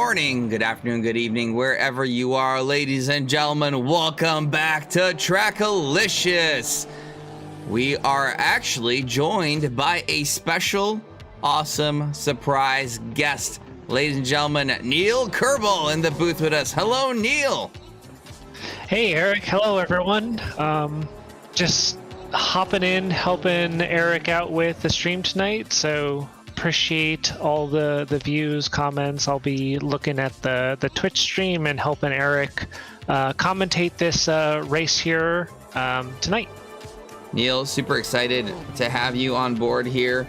morning, good afternoon, good evening, wherever you are, ladies and gentlemen. Welcome back to TRACKILICIOUS. We are actually joined by a special, awesome, surprise guest. Ladies and gentlemen, Neil Kerbal in the booth with us. Hello, Neil. Hey, Eric. Hello, everyone. Just hopping in, helping Eric out with the stream tonight. So appreciate all the views, comments. I'll be looking at the Twitch stream and helping Eric commentate this race here tonight. Neil, super excited to have you on board here.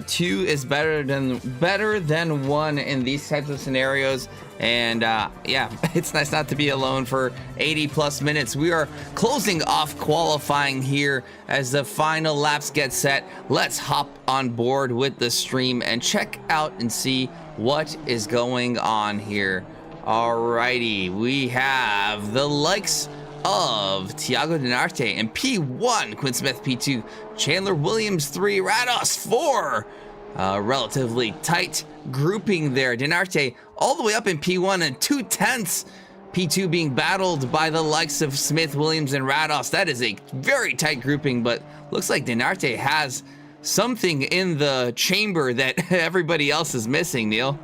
Two is better than one in these types of scenarios, and yeah, it's nice not to be alone for 80 plus minutes. We are closing off qualifying here as the final laps get set. Let's hop on board with the stream and check out and see what is going on here. Alrighty, we have the likes of Thiago Dinarte in P1, Quinn Smith P2, Chandler Williams 3, Rados 4. Relatively tight grouping there. Dinarte all the way up in P1 and 2/10. P2 being battled by the likes of Smith, Williams, and Rados. That is a very tight grouping, but looks like Dinarte has something in the chamber that everybody else is missing, Neil.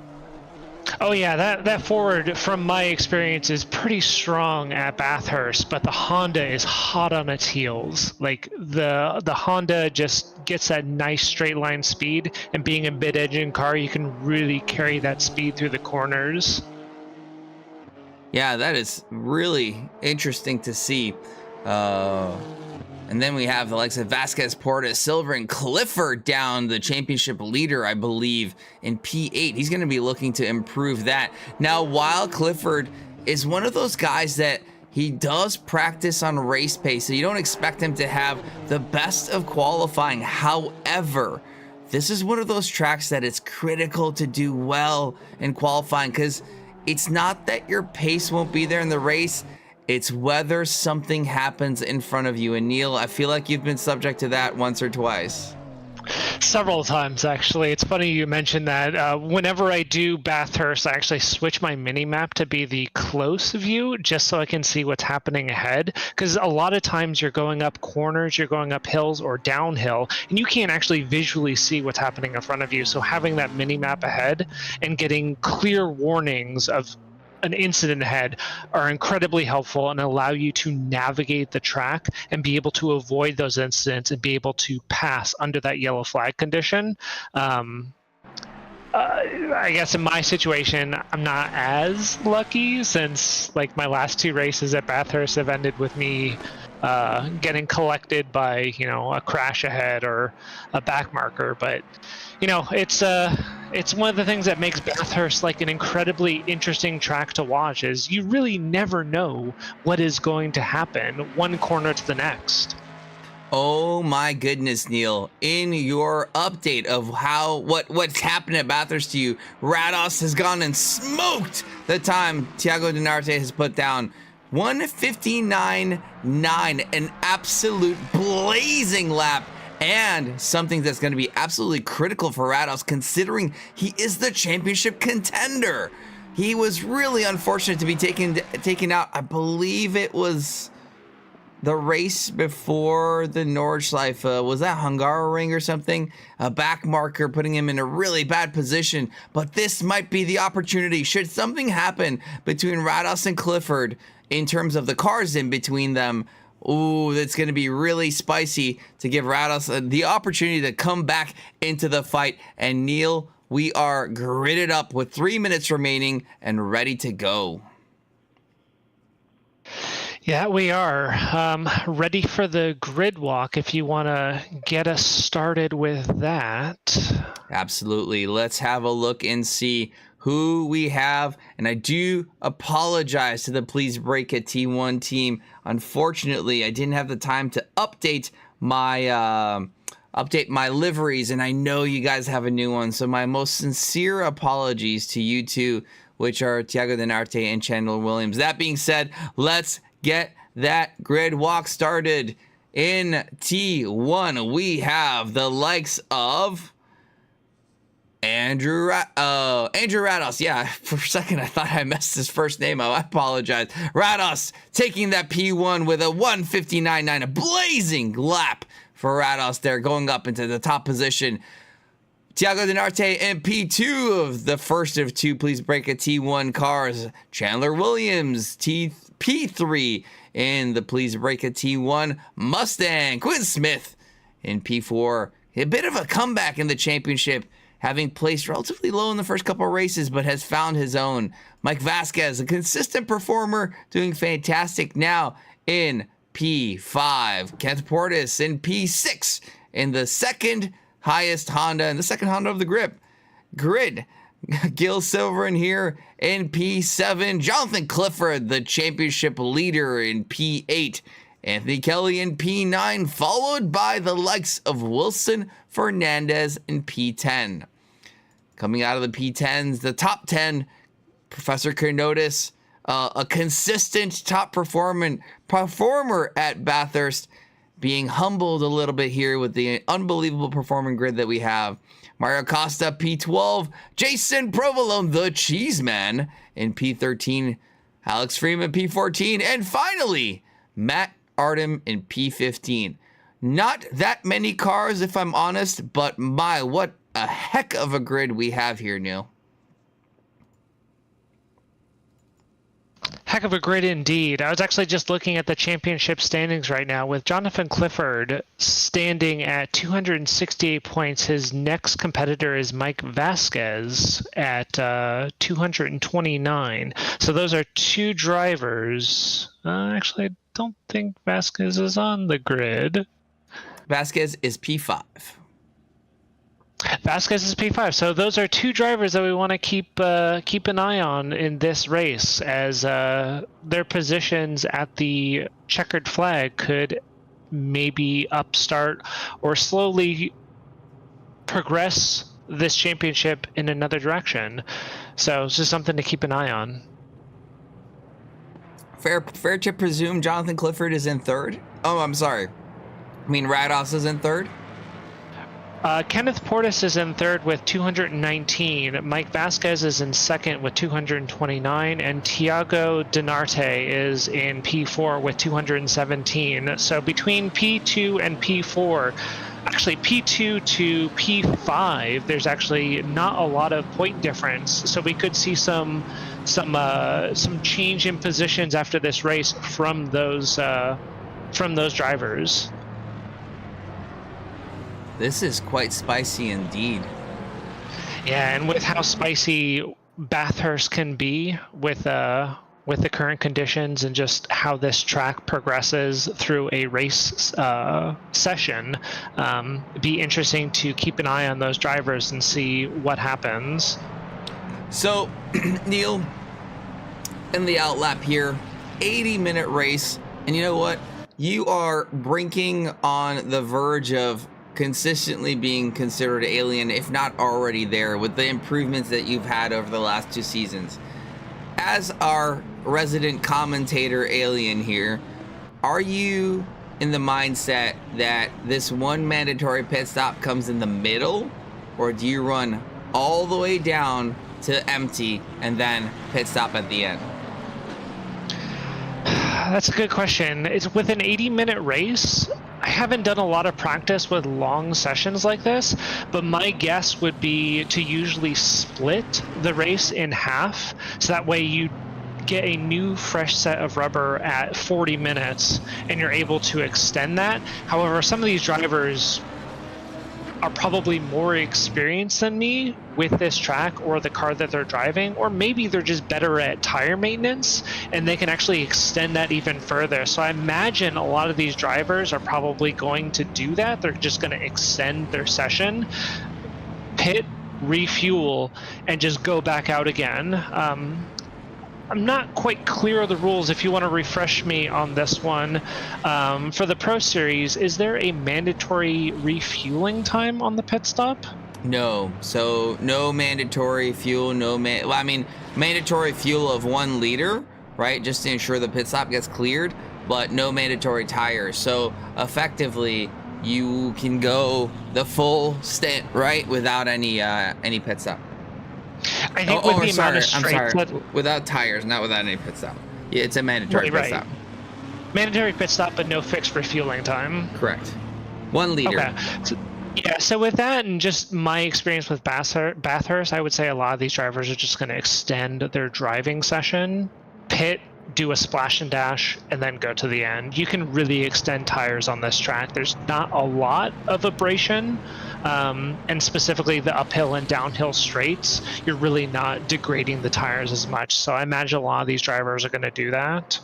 Oh yeah, that forward, from my experience, is pretty strong at Bathurst, but the Honda is hot on its heels. Like the Honda just gets that nice straight line speed, and being a mid-engine car, you can really carry that speed through the corners. Yeah, that is really interesting to see. And then we have the likes of Vasquez, Porta, Silver, and Clifford down, the championship leader, I believe, in P8. He's going to be looking to improve that. Now, while Clifford is one of those guys that he does practice on race pace, so you don't expect him to have the best of qualifying. However, this is one of those tracks that it's critical to do well in qualifying, because it's not that your pace won't be there in the race, it's whether something happens in front of you. And Neil, I feel like you've been subject to that once or twice. Several times, actually. It's funny you mentioned that. Whenever I do Bathurst, I actually switch my mini-map to be the close view, just so I can see what's happening ahead. Because a lot of times you're going up corners, you're going up hills or downhill, and you can't actually visually see what's happening in front of you. So having that mini-map ahead and getting clear warnings of an incident ahead are incredibly helpful and allow you to navigate the track and be able to avoid those incidents and be able to pass under that yellow flag condition. I guess in my situation, I'm not as lucky, since like my last two races at Bathurst have ended with me getting collected by, you know, a crash ahead or a back marker. But you know, it's one of the things that makes Bathurst like an incredibly interesting track to watch, is you really never know what is going to happen one corner to the next. Oh my goodness, Neil. In your update of what's happened at Bathurst to you, Rados has gone and smoked the time Thiago Dinarte has put down. 1:59.9, an absolute blazing lap, and something that's going to be absolutely critical for Rados, considering he is the championship contender. He was really unfortunate to be taken out. I believe it was the race before the Nordschleife. Was that Hungaroring or something? A back marker putting him in a really bad position. But this might be the opportunity. Should something happen between Rados and Clifford in terms of the cars in between them, ooh, that's going to be really spicy to give Rados the opportunity to come back into the fight. And Neil, we are gridded up with 3 minutes remaining and ready to go. Yeah, we are ready for the grid walk, if you want to get us started with that. Absolutely. Let's have a look and see who we have. And I do apologize to the Please Break It T1 team. Unfortunately, I didn't have the time to update my liveries, and I know you guys have a new one. So my most sincere apologies to you two, which are Thiago Dinarte and Chandler Williams. That being said, let's get that grid walk started. In T1, we have the likes of Andrew Rados. Yeah, for a second I thought I messed his first name up. I apologize. Rados taking that P1 with a 1:59.9, a blazing lap for Rados there, going up into the top position. Tiago Dinarte in P2 of the first of two Please Break a T1 cars. Chandler Williams P3 in the Please Break a T1 Mustang. Quinn Smith in P4. A bit of a comeback in the championship, having placed relatively low in the first couple of races, but has found his own. Mike Vasquez, a consistent performer, doing fantastic now in P5. Kent Portis in P6 in the second highest Honda, and the second Honda of the grid. Gil Silver in here in P7. Jonathan Clifford, the championship leader, in P8. Anthony Kelly in P9, followed by the likes of Wilson Fernandez in P10. Coming out of the P10s, the top 10, Professor Kernotis, a consistent top performer at Bathurst, being humbled a little bit here with the unbelievable performing grid that we have. Mario Costa, P12. Jason Provolone, the Cheeseman, in P13. Alex Freeman, P14. And finally, Matt Artem in P15. Not that many cars, if I'm honest, but my, what a heck of a grid we have here, Neil. Heck of a grid indeed. I was actually just looking at the championship standings right now with Jonathan Clifford standing at 268 points. His next competitor is Mike Vasquez at 229. So those are two drivers. Actually, I don't think Vasquez is on the grid. Vasquez is P5. Vasquez is P5. So those are two drivers that we want to keep an eye on in this race, as their positions at the checkered flag could maybe upstart or slowly progress this championship in another direction. So it's just something to keep an eye on. Fair to presume Jonathan Clifford is in third? Oh, I'm sorry. I mean, Rados is in third? Kenneth Portis is in third with 219. Mike Vasquez is in second with 229. And Tiago Dinarte is in P4 with 217. So between P2 and P4, actually P2 to P5, there's actually not a lot of point difference. So we could see some change in positions after this race from those drivers. This is quite spicy indeed. Yeah, and with how spicy Bathurst can be with the current conditions and just how this track progresses through a race session, be interesting to keep an eye on those drivers and see what happens. So, Neil, in the outlap here, 80-minute race, and you know what? You are brinking on the verge of consistently being considered alien, if not already there, with the improvements that you've had over the last two seasons. As our resident commentator alien here, are you in the mindset that this one mandatory pit stop comes in the middle, or do you run all the way down to empty and then pit stop at the end? That's a good question. It's with an 80-minute race. I haven't done a lot of practice with long sessions like this, but my guess would be to usually split the race in half, so that way you get a new fresh set of rubber at 40 minutes and you're able to extend that. However, some of these drivers are probably more experienced than me with this track or the car that they're driving, or maybe they're just better at tire maintenance and they can actually extend that even further. So I imagine a lot of these drivers are probably going to do that. They're just going to extend their session, pit, refuel, and just go back out again. I'm not quite clear of the rules. If you want to refresh me on this one, for the Pro Series, is there a mandatory refueling time on the pit stop? No. So no mandatory fuel, mandatory fuel of 1 liter, right? Just to ensure the pit stop gets cleared, but no mandatory tires. So effectively, you can go the full stint, right, without any pit stop. I think with the amount of straights, without tires, not without any pit stop. Yeah, it's a mandatory pit stop. Mandatory pit stop, but no fixed refueling time. Correct. 1 liter. Okay. Yeah, so with that and just my experience with Bathurst, I would say a lot of these drivers are just going to extend their driving session, pit, do a splash and dash, and then go to the end. You can really extend tires on this track. There's not a lot of abrasion, and specifically the uphill and downhill straights, you're really not degrading the tires as much. So I imagine a lot of these drivers are going to do that.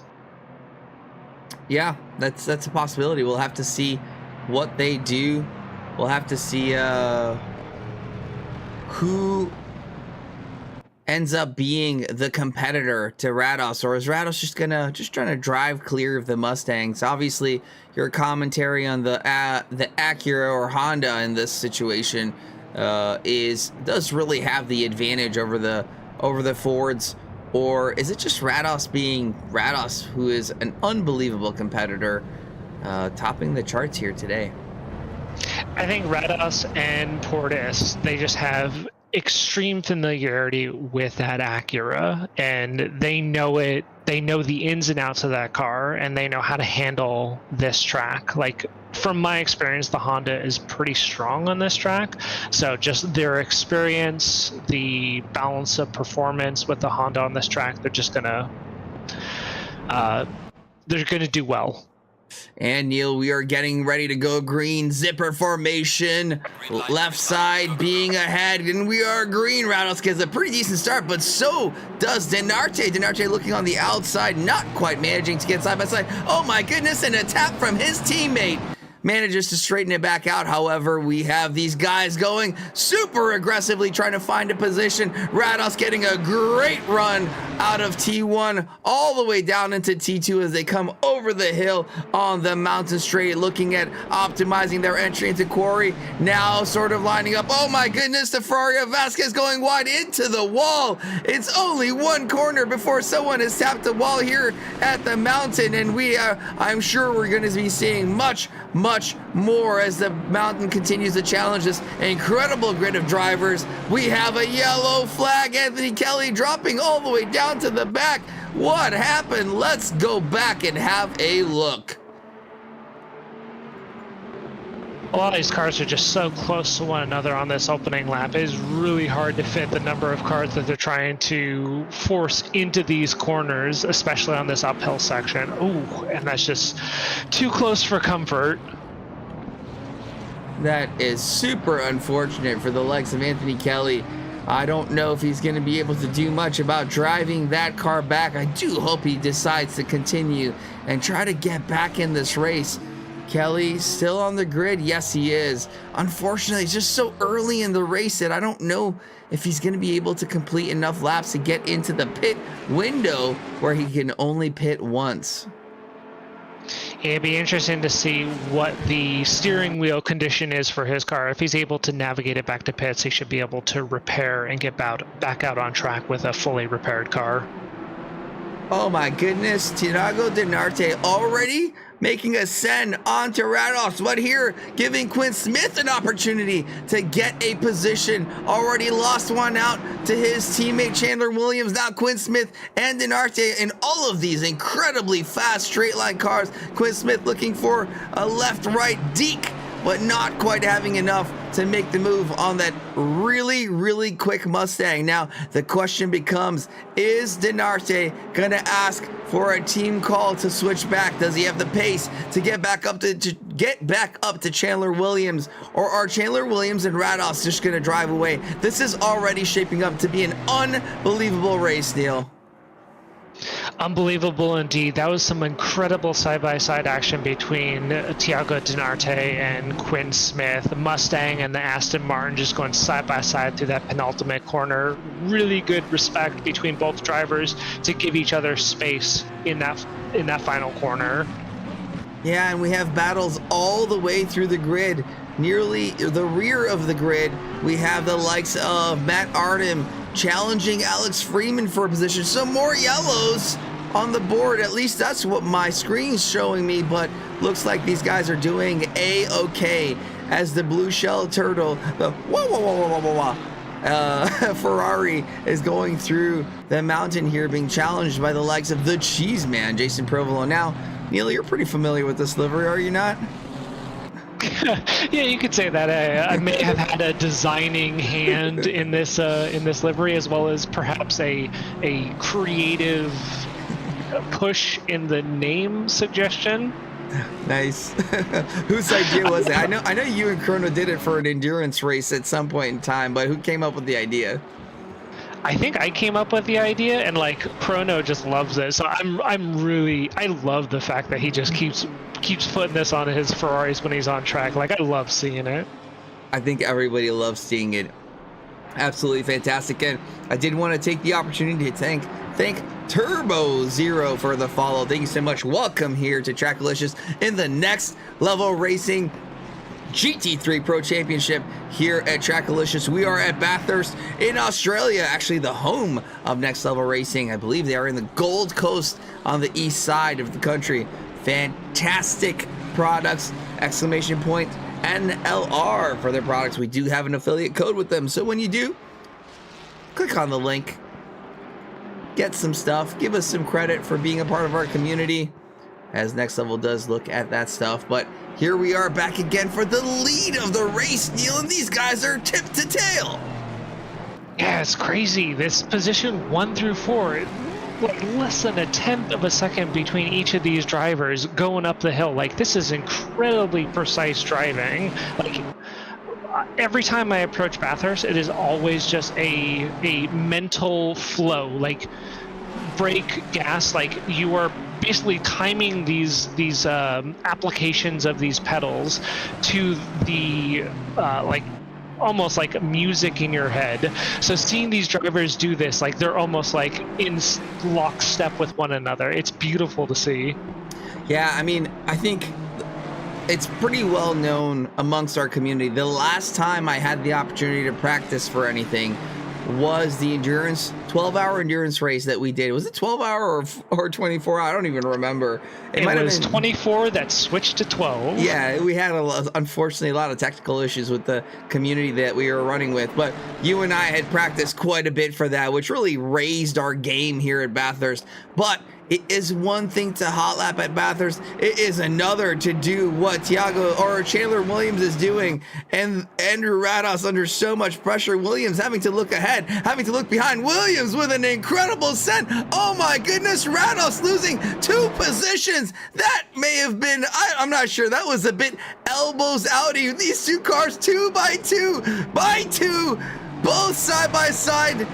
Yeah, that's a possibility. We'll have to see what they do. We'll have to see who ends up being the competitor to Rados, or is Rados just trying to drive clear of the Mustangs? Obviously, your commentary on the Acura or Honda in this situation does really have the advantage over the Fords, or is it just Rados being Rados, who is an unbelievable competitor, topping the charts here today? I think Rados and Portis, they just have extreme familiarity with that Acura, and they know it. They know the ins and outs of that car, and they know how to handle this track. Like, from my experience, the Honda is pretty strong on this track. So just their experience, the balance of performance with the Honda on this track, they're gonna do well. And Neil, we are getting ready to go green. Zipper formation, left side being ahead, and we are green. Rados gets a pretty decent start, but so does Denarte. Denarte looking on the outside, not quite managing to get side by side. Oh my goodness, and a tap from his teammate. Manages to straighten it back out. However, we have these guys going super aggressively, trying to find a position. Rados getting a great run out of T1 all the way down into T2 as they come over the hill on the mountain straight, looking at optimizing their entry into quarry. Now sort of lining up. Oh my goodness, the Ferrari of Vasquez going wide into the wall. It's only one corner before someone has tapped the wall here at the mountain, and I'm sure we're going to be seeing much more as the mountain continues to challenge this incredible grid of drivers. We have a yellow flag. Anthony Kelly dropping all the way down to the back. What happened? Let's go back and have a look. A lot of these cars are just so close to one another on this opening lap. It is really hard to fit the number of cars that they're trying to force into these corners, especially on this uphill section. Ooh, and that's just too close for comfort. That is super unfortunate for the likes of Anthony Kelly. I don't know if he's going to be able to do much about driving that car back. I do hope he decides to continue and try to get back in this race. Kelly still on the grid? Yes, he is. Unfortunately, it's just so early in the race that I don't know if he's going to be able to complete enough laps to get into the pit window where he can only pit once. It'd be interesting to see what the steering wheel condition is for his car. If he's able to navigate it back to pits, he should be able to repair and get back out on track with a fully repaired car. Oh my goodness, Thiago Denarte already making a send onto Rados, but here giving Quinn Smith an opportunity to get a position. Already lost one out to his teammate Chandler Williams. Now Quinn Smith and Denarte in all of these incredibly fast straight line cars. Quinn Smith looking for a left-right deke, but not quite having enough to make the move on that really quick Mustang. Now the question becomes, is Denarte gonna ask for a team call to switch back? Does he have the pace to get back up to Chandler Williams, or are Chandler Williams and Rados just gonna drive away? This is already shaping up to be an unbelievable race, Neil. Unbelievable indeed. That was some incredible side-by-side action between Thiago Denarte and Quinn Smith. The Mustang and the Aston Martin just going side-by-side through that penultimate corner. Really good respect between both drivers to give each other space in that final corner. Yeah, and we have battles all the way through the grid. Nearly the rear of the grid, we have the likes of Matt Artem challenging Alex Freeman for a position. Some more yellows on the board. At least that's what my screen's showing me, but looks like these guys are doing A-okay as the blue shell turtle, the Ferrari is going through the mountain here, being challenged by the likes of the Cheese Man, Jason Provolone. Now, Neil, you're pretty familiar with this livery, are you not? Yeah, you could say that. I may have had a designing hand in this livery, as well as perhaps a creative push in the name suggestion. Nice. Whose idea was it? I know you and Chrono did it for an endurance race at some point in time, but who came up with the idea? I think I came up with the idea, and like Chrono just loves it. So I love the fact that he just keeps putting this on his Ferraris when he's on track. Like, I love seeing it. I think everybody loves seeing it. Absolutely fantastic. And I did want to take the opportunity to thank Turbo Zero for the follow. Thank you so much. Welcome here to Trackalicious in the Next Level Racing GT3 Pro Championship here at Trackalicious. We are at Bathurst in Australia, actually the home of Next Level Racing. I believe they are in the Gold Coast on the east side of the country. Fantastic products, exclamation point NLR for their products. We do have an affiliate code with them, so when you do, click on the link, get some stuff, give us some credit for being a part of our community, as Next Level does look at that stuff. But here we are back again for the lead of the race, Neil, and these guys are tip to tail. Yeah, it's crazy. This position 1 through 4, like less than a tenth of a second between each of these drivers going up the hill. Like, this is incredibly precise driving. Like, every time I approach Bathurst, it is always just a mental flow. Like, brake, gas, like you are basically timing these applications of these pedals to the like almost like music in your head. So seeing these drivers do this, like they're almost like in lockstep with one another. It's beautiful to see. Yeah, I mean, I think it's pretty well known amongst our community. The last time I had the opportunity to practice for anything was the endurance 12-hour endurance race that we did. Was it 12-hour or 24? I don't even remember. It was 24 that switched to 12. Yeah, we had unfortunately a lot of technical issues with the community that we were running with, but you and I had practiced quite a bit for that, which really raised our game here at Bathurst. But it is one thing to hot lap at Bathurst. It is another to do what Chandler Williams is doing, and Andrew Rados under so much pressure. Williams having to look ahead, having to look behind. Williams with an incredible scent. Oh my goodness, Rados losing 2 positions. That may have been, I'm not sure. That was a bit elbows outy. These 2 cars 2 by 2, both side by side.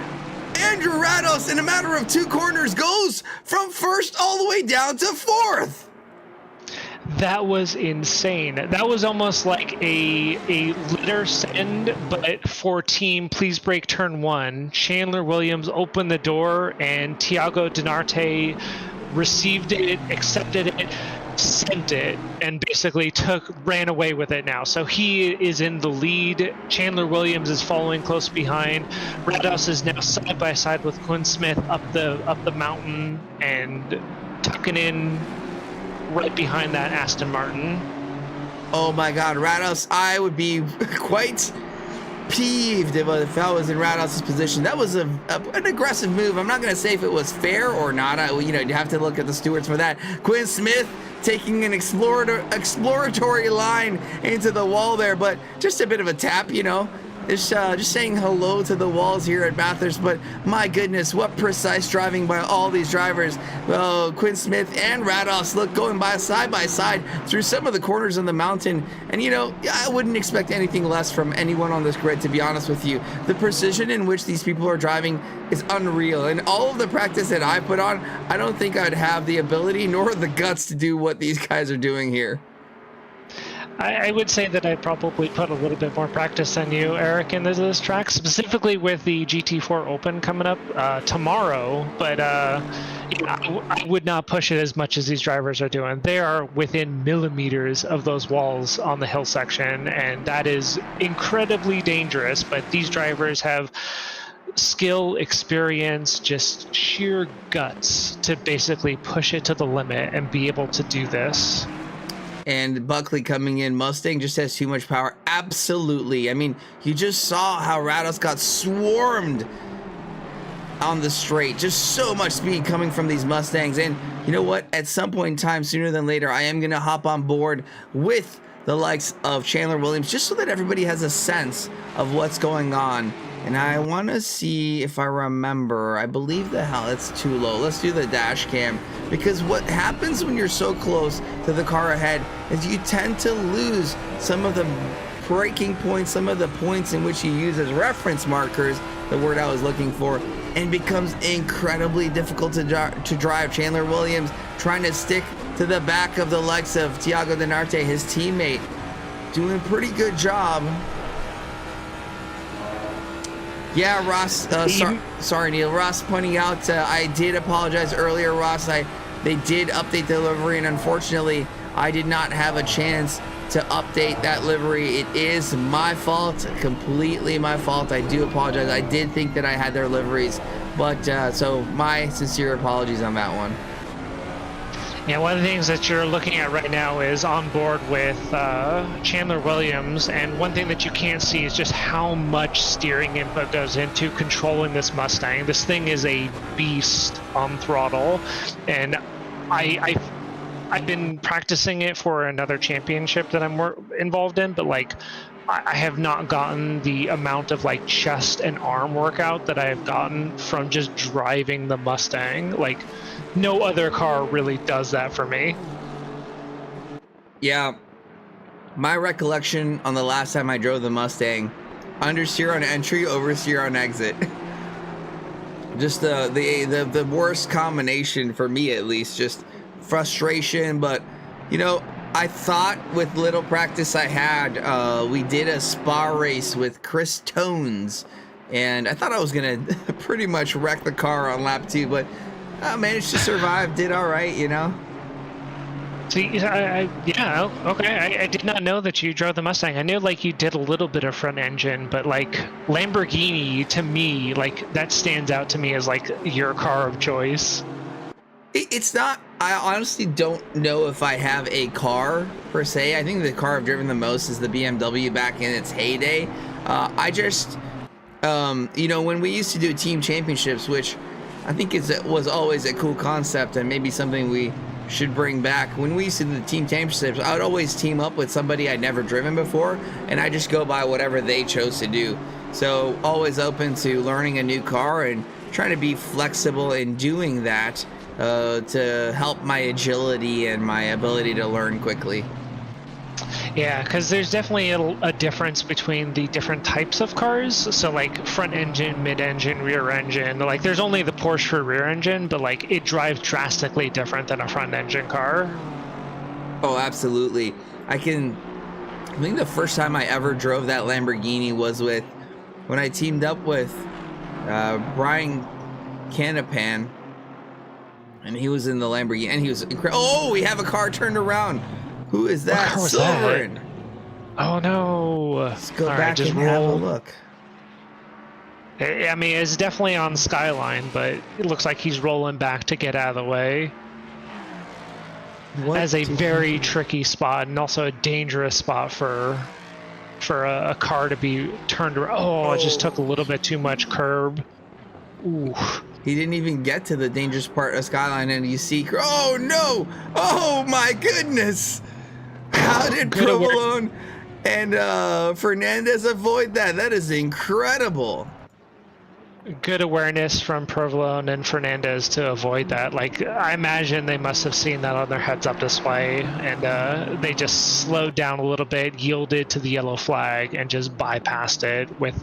Andrew Rados, in a matter of 2 corners, goes from 1st all the way down to 4th. That was insane. That was almost like a litter send, but for team please break turn 1. Chandler Williams opened the door, and Tiago Dinarte received it, accepted it, sent it, and basically ran away with it now. So he is in the lead. Chandler Williams is following close behind. Rados is now side by side with Quinn Smith up the mountain and tucking in right behind that Aston Martin. Oh my God, Rados! I would be quite peeved if I was in Rados' position. That was an aggressive move. I'm not going to say if it was fair or not. You have to look at the stewards for that. Quinn Smith taking an exploratory line into the wall there, but just a bit of a tap, just saying hello to the walls here at Bathurst. But my goodness, what precise driving by all these drivers. Well, Quinn Smith and Rados going by side through some of the corners of the mountain. And I wouldn't expect anything less from anyone on this grid, to be honest with you. The precision in which these people are driving is unreal. And all of the practice that I put on, I don't think I'd have the ability nor the guts to do what these guys are doing here. I would say that I probably put a little bit more practice than you, Eric, in this track, specifically with the GT4 Open coming up tomorrow. But I would not push it as much as these drivers are doing. They are within millimeters of those walls on the hill section, and that is incredibly dangerous. But these drivers have skill, experience, just sheer guts to basically push it to the limit and be able to do this. And Buckley coming in, Mustang just has too much power. Absolutely. I mean, you just saw how Rados got swarmed on the straight. Just so much speed coming from these Mustangs. And you know what? At some point in time, sooner than later, I am going to hop on board with the likes of Chandler Williams, just so that everybody has a sense of what's going on. And I want to see if I remember. I believe the hell it's too low. Let's do the dash cam, because what happens when you're so close to the car ahead is you tend to lose some of the braking points, some of the points in which you use as reference markers, the word I was looking for, and becomes incredibly difficult to drive. Chandler Williams trying to stick to the back of the likes of Tiago Denarte, his teammate, doing a pretty good job. Yeah, Ross, sorry, Neil. Ross pointing out, I did apologize earlier, Ross. They did update the livery, and unfortunately, I did not have a chance to update that livery. It is my fault, completely my fault. I do apologize. I did think that I had their liveries, but so my sincere apologies on that one. Yeah, one of the things that you're looking at right now is on board with Chandler Williams, and one thing that you can't see is just how much steering input goes into controlling this Mustang. This thing is a beast on throttle, and I've been practicing it for another championship that I'm involved in, but like I have not gotten the amount of like chest and arm workout that I have gotten from just driving the Mustang. Like no other car really does that for me. Yeah, my recollection on the last time I drove the Mustang, understeer on entry, oversteer on exit. Just the worst combination for me, at least. Just frustration. But you know, I thought with little practice I had, we did a spa race with Chris Tones, and I thought I was gonna pretty much wreck the car on lap 2, but I managed to survive, did all right, you know. See, yeah, okay. I did not know that you drove the Mustang. I knew like you did a little bit of front engine, but like Lamborghini to me, like that stands out to me as like your car of choice. It's not. I honestly don't know if I have a car per se. I think the car I've driven the most is the BMW back in its heyday. I just, you know, when we used to do team championships, which I think was always a cool concept and maybe something we should bring back. When we used to do the team championships, I would always team up with somebody I'd never driven before, and I just go by whatever they chose to do. So always open to learning a new car and trying to be flexible in doing that. To help my agility and my ability to learn quickly. Yeah, because there's definitely a difference between the different types of cars. So like front engine, mid engine, rear engine. Like there's only the Porsche for rear engine, but like it drives drastically different than a front engine car. Oh, absolutely. I think the first time I ever drove that Lamborghini was when I teamed up with Brian Canapan. And he was in the Lamborghini, and he was incredible. Oh, we have a car turned around. Who is that? Silverin. Oh no! Let's go back and have a look. I mean, it's definitely on Skyline, but it looks like he's rolling back to get out of the way. As a very tricky spot, and also a dangerous spot for a car to be turned around. Oh, it just took a little bit too much curb. Ooh. He didn't even get to the dangerous part of Skyline, and you see, oh no! Oh my goodness! How did Provolone and Fernandez avoid that? That is incredible. Good awareness from Provolone and Fernandez to avoid that. Like, I imagine they must have seen that on their heads-up display, and they just slowed down a little bit, yielded to the yellow flag, and just bypassed it with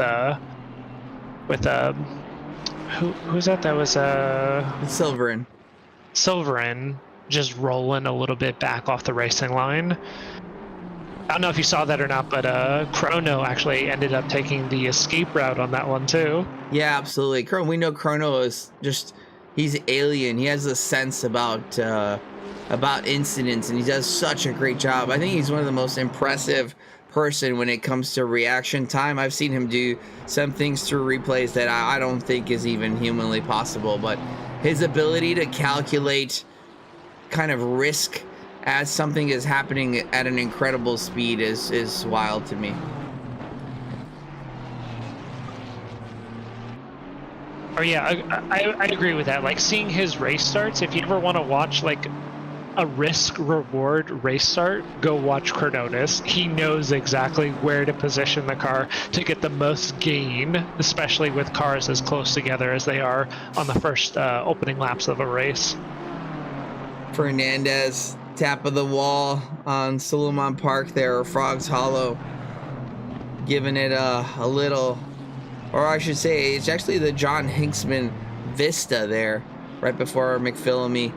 who's that? That was Silverin. Silverin just rolling a little bit back off the racing line. I don't know if you saw that or not, but Chrono actually ended up taking the escape route on that one too. Yeah, absolutely. We know Chrono is he's alien. He has a sense about incidents, and he does such a great job. I think he's one of the most impressive person when it comes to reaction time. I've seen him do some things through replays that I don't think is even humanly possible, but his ability to calculate kind of risk as something is happening at an incredible speed is wild to me. Oh yeah, I agree with that. Like, seeing his race starts, if you ever want to watch like a risk reward race start, go watch Chronotis. He knows exactly where to position the car to get the most gain, especially with cars as close together as they are on the first opening laps of a race. Fernandez, tap of the wall on Suleiman Park there, or Frogs Hollow, giving it a little, or I should say, it's actually the John Hinksman Vista there, right before McPhillamy.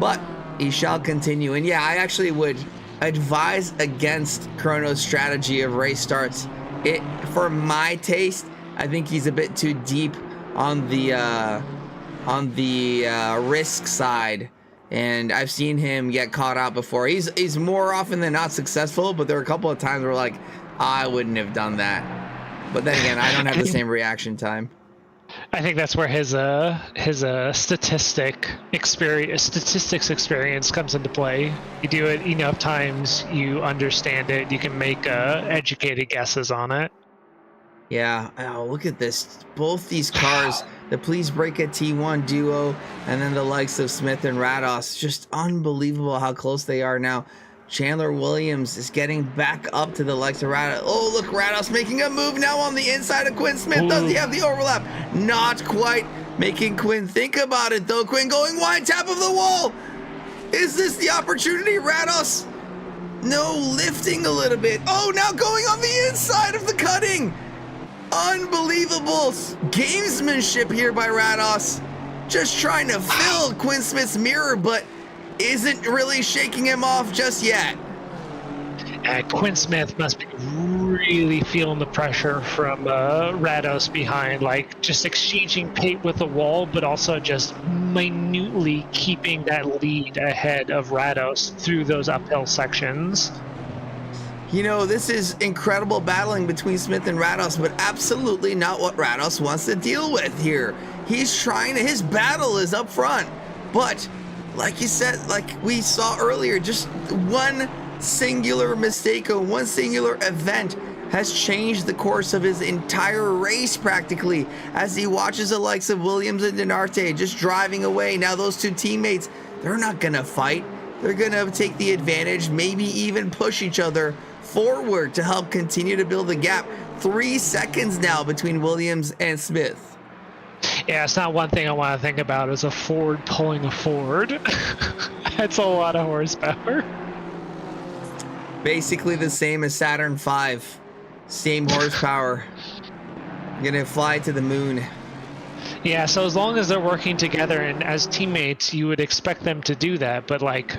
But he shall continue. And yeah, I actually would advise against Chrono's strategy of race starts. For my taste, I think he's a bit too deep on the risk side. And I've seen him get caught out before. He's more often than not successful, but there are a couple of times where like, I wouldn't have done that. But then again, I don't have the same reaction time. I think that's where his statistics experience comes into play. You do it enough times, you understand it, you can make educated guesses on it. Yeah, oh, look at this. Both these cars, the Please Break a T1 duo, and then the likes of Smith and Rados. Just unbelievable how close they are now. Chandler Williams is getting back up to the likes of Rados. Oh, look, Rados making a move now on the inside of Quinn Smith. Ooh. Does he have the overlap? Not quite, making Quinn think about it, though. Quinn going wide, tap of the wall. Is this the opportunity, Rados? No, lifting a little bit. Oh, now going on the inside of the cutting. Unbelievable gamesmanship here by Rados. Just trying to fill Quinn Smith's mirror, but isn't really shaking him off just yet. Quinn Smith must be really feeling the pressure from Rados behind, like just exchanging paint with the wall, but also just minutely keeping that lead ahead of Rados through those uphill sections. You know, this is incredible battling between Smith and Rados, but absolutely not what Rados wants to deal with here. He's trying to, his battle is up front, but like you said, like we saw earlier, just one singular mistake or one singular event has changed the course of his entire race practically, as he watches the likes of Williams and Denarte just driving away. Now those two teammates, they're not gonna fight. They're gonna take the advantage, maybe even push each other forward to help continue to build the gap. 3 seconds now between Williams and Smith. Yeah, it's not one thing I want to think about as a Ford pulling a Ford. That's a lot of horsepower. Basically the same as Saturn V. Same horsepower. Gonna fly to the moon. Yeah, so as long as they're working together and as teammates, you would expect them to do that. But like,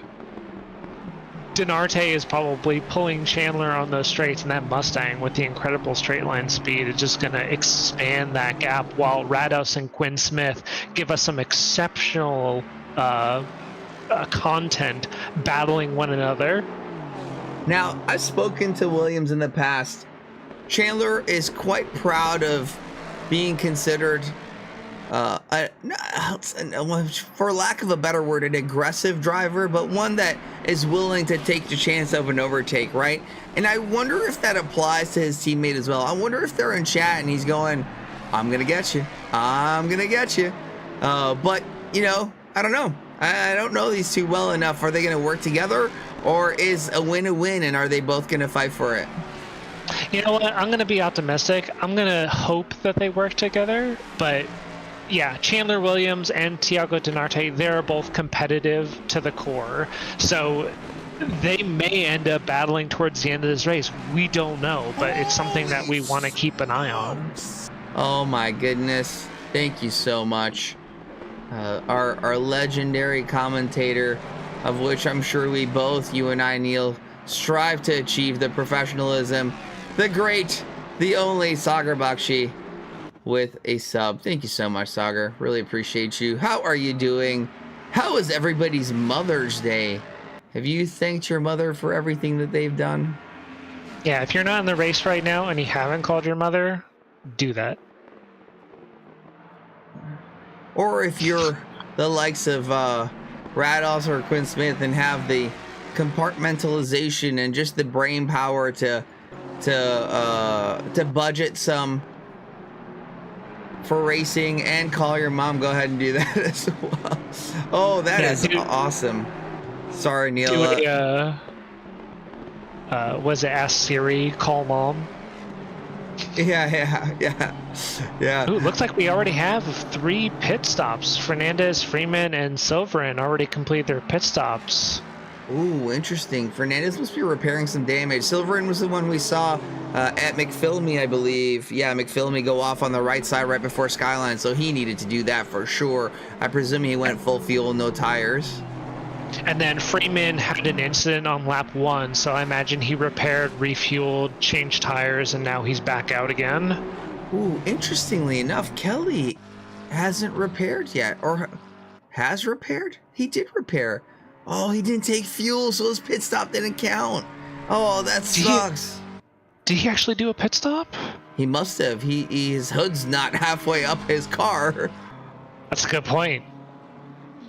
Denarte is probably pulling Chandler on those straights, and that Mustang with the incredible straight line speed is just going to expand that gap, while Rados and Quinn Smith give us some exceptional content battling one another. Now, I've spoken to Williams in the past. Chandler is quite proud of being considered, for lack of a better word, an aggressive driver, but one that is willing to take the chance of an overtake, right? And I wonder if that applies to his teammate as well. I wonder if they're in chat and he's going, I'm gonna get you, I'm gonna get you. But you know, I don't know. I don't know these two well enough. Are they gonna work together, or is a win a win, and are they both gonna fight for it? You know what, I'm gonna be optimistic. I'm gonna hope that they work together, but yeah, Chandler Williams and Thiago Denarte, they're both competitive to the core. So they may end up battling towards the end of this race. We don't know, but it's something that we want to keep an eye on. Oh my goodness. Thank you so much. Our legendary commentator, of which I'm sure we both, you and I, Neil, strive to achieve the professionalism. The great, the only Sagar Bakshi with a sub. Thank you so much, Sagar. Really appreciate you. How are you doing? How is everybody's Mother's Day? Have you thanked your mother for everything that they've done? Yeah, if you're not in the race right now and you haven't called your mother, do that. Or if you're the likes of Rados or Quinn Smith and have the compartmentalization and just the brain power to budget some for racing and call your mom, go ahead and do that as well. Oh, that is awesome. Sorry, Neil. Was it Ask Siri, call mom? Yeah. Ooh, looks like we already have 3 pit stops. Fernandez, Freeman, and Silverin already completed their pit stops. Ooh, interesting. Fernandez must be repairing some damage. Silverin was the one we saw at McPhilmy, I believe. Yeah, McPhilmy go off on the right side right before Skyline, so he needed to do that for sure. I presume he went full fuel, no tires. And then Freeman had an incident on lap 1, so I imagine he repaired, refueled, changed tires, and now he's back out again. Ooh, interestingly enough, Kelly hasn't repaired yet, or has repaired? He did repair. Oh, he didn't take fuel, so his pit stop didn't count. Oh, that sucks. Did he actually do a pit stop? He must have. His hood's not halfway up his car. That's a good point.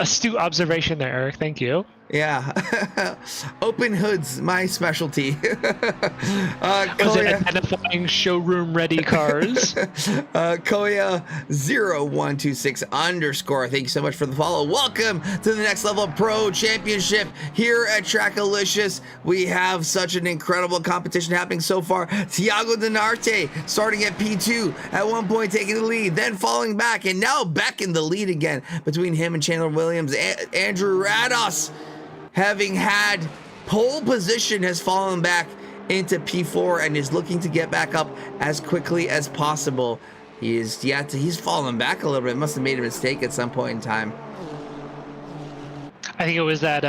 Astute observation there, Eric. Thank you. Yeah. Open hoods, my specialty. Was it identifying showroom ready cars? Koya 0126_. Thank you so much for the follow. Welcome to the Next Level Pro Championship here at Trackalicious. We have such an incredible competition happening so far. Tiago Denarte starting at P2, at one point taking the lead, then falling back, and now back in the lead again between him and Chandler Williams. Andrew Rados, having had pole position, has fallen back into P4 and is looking to get back up as quickly as possible. He's fallen back a little bit. Must have made a mistake at some point in time. I think it was that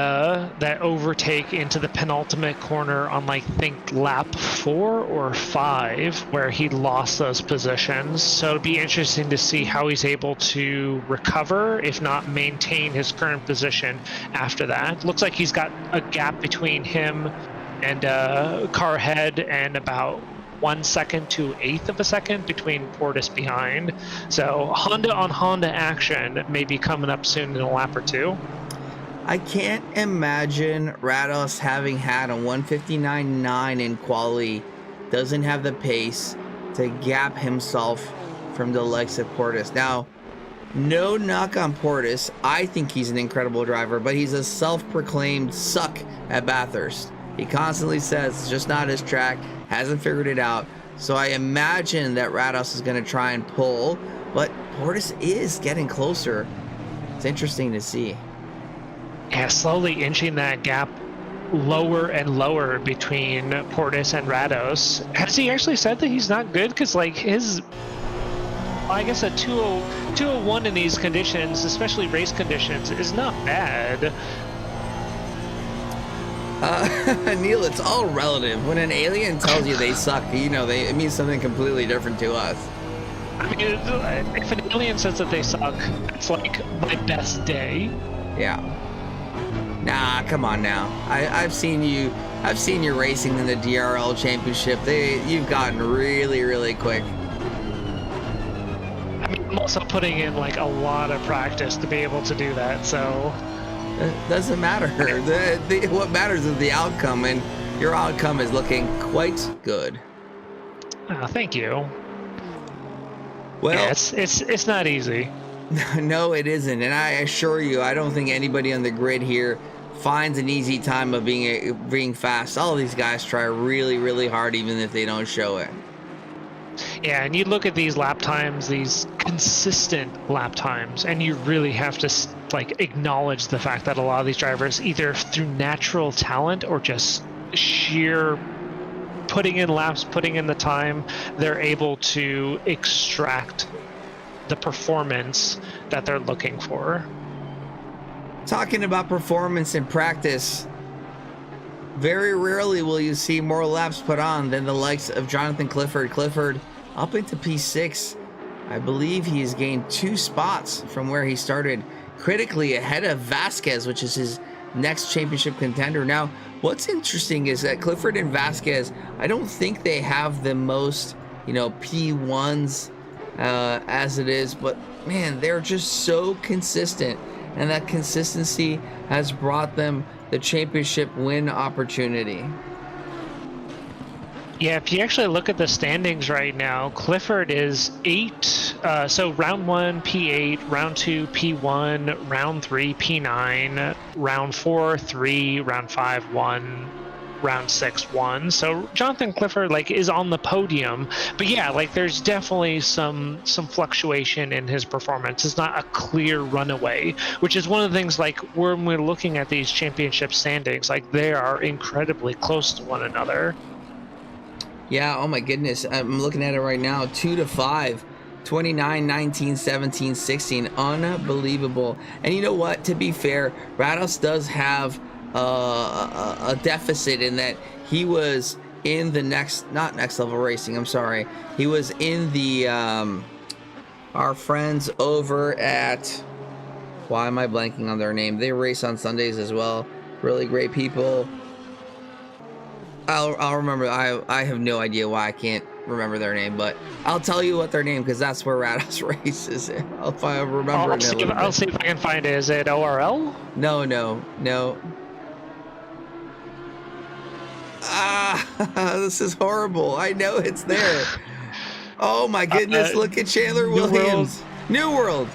overtake into the penultimate corner on, like, I think lap 4 or 5, where he lost those positions. So it'll be interesting to see how he's able to recover, if not maintain his current position after that. Looks like he's got a gap between him and Carhead, and about 1 second to 1/8 of a second between Portis behind. So Honda on Honda action may be coming up soon in a lap or two. I can't imagine Rados, having had a 159.9 in quali, doesn't have the pace to gap himself from the likes of Portis. Now, no knock on Portis. I think he's an incredible driver, but he's a self-proclaimed suck at Bathurst. He constantly says it's just not his track, hasn't figured it out. So I imagine that Rados is going to try and pull, but Portis is getting closer. It's interesting to see. Yeah, slowly inching that gap lower and lower between Portis and Rados. Has he actually said that he's not good? Because, like, I guess a 201 in these conditions, especially race conditions, is not bad. Neil, it's all relative. When an alien tells you they suck, it means something completely different to us. I mean, if an alien says that they suck, it's like my best day. Yeah. Nah, come on now. I've seen you racing in the DRL Championship. You've gotten really, really quick. I mean, I'm also putting in, like, a lot of practice to be able to do that, so... It doesn't matter. What matters is the outcome, and your outcome is looking quite good. Thank you. Well, yeah, it's not easy. No, it isn't, and I assure you, I don't think anybody on the grid here finds an easy time of being fast. All of these guys try really, really hard, even if they don't show it. Yeah, and you look at these lap times, these consistent lap times, and you really have to, like, acknowledge the fact that a lot of these drivers, either through natural talent or just sheer putting in laps, putting in the time, they're able to extract the performance that they're looking for. Talking about performance in practice, very rarely will you see more laps put on than the likes of Jonathan Clifford. Clifford up into P6. I believe he has gained 2 spots from where he started, critically ahead of Vasquez, which is his next championship contender. Now, what's interesting is that Clifford and Vasquez, I don't think they have the most, you know, P1s as it is, but man, they're just so consistent, and that consistency has brought them the championship win opportunity. Yeah, if you actually look at the standings right now, Clifford is 8. So round 1, P8, round 2, P1, round 3, P9, round 4, 3, round 5, 1, round 6, 1. So Jonathan Clifford like is on the podium, but yeah, like there's definitely some fluctuation in his performance. It's not a clear runaway, which is one of the things like when we're looking at these championship standings, like they are incredibly close to one another. Yeah, oh my goodness. I'm looking at it right now. 2 to 5, 29, 19, 17, 16. Unbelievable. And you know what? To be fair, Rados does have a deficit in that he was in the not next level racing. I'm sorry. He was in the our friends over at, why am I blanking on their name? They race on Sundays as well. Really great people. I'll remember. I have no idea why I can't remember their name, but I'll tell you what their name, because that's where Rados races. I'll remember it. I'll see if I can find it. Is it ORL? No. Ah, this is horrible. I know it's there. Oh my goodness! Look at Chandler Williams. New World.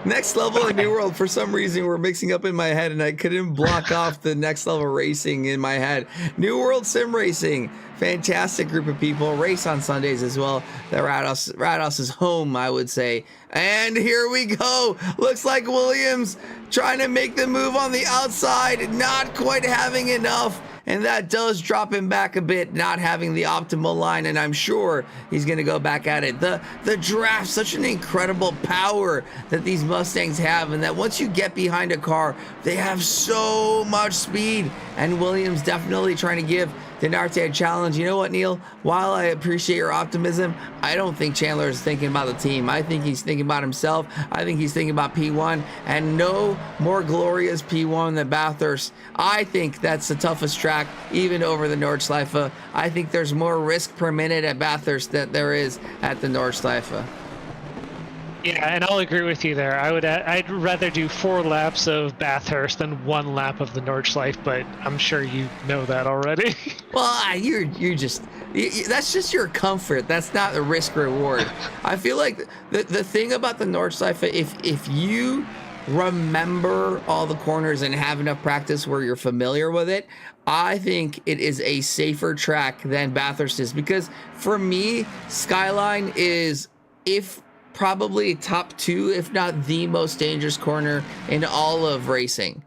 Next level and New World. For some reason, we're mixing up in my head, and I couldn't block off the next level racing in my head. New World Sim Racing. Fantastic group of people. Race on Sundays as well. The Rados is home, I would say. And here we go. Looks like Williams trying to make the move on the outside. Not quite having enough. And that does drop him back a bit, not having the optimal line, and I'm sure he's going to go back at it. The draft, such an incredible power that these Mustangs have, and that once you get behind a car, they have so much speed. And Williams definitely trying to give Dinarte a challenge. You know what, Neil? While I appreciate your optimism, I don't think Chandler is thinking about the team. I think he's thinking about himself. I think he's thinking about P1, and no more glorious P1 than Bathurst. I think that's the toughest track, even over the Nordschleife. I think there's more risk per minute at Bathurst than there is at the Nordschleife. Yeah, and I'll agree with you there. I'd rather do 4 laps of Bathurst than 1 lap of the Nordschleife, but I'm sure you know that already. Well, you're just, that's just your comfort. That's not the risk reward. I feel like the thing about the Nordschleife, if you remember all the corners and have enough practice where you're familiar with it, I think it is a safer track than Bathurst is, because for me, Skyline is probably top 2, if not the most dangerous corner in all of racing.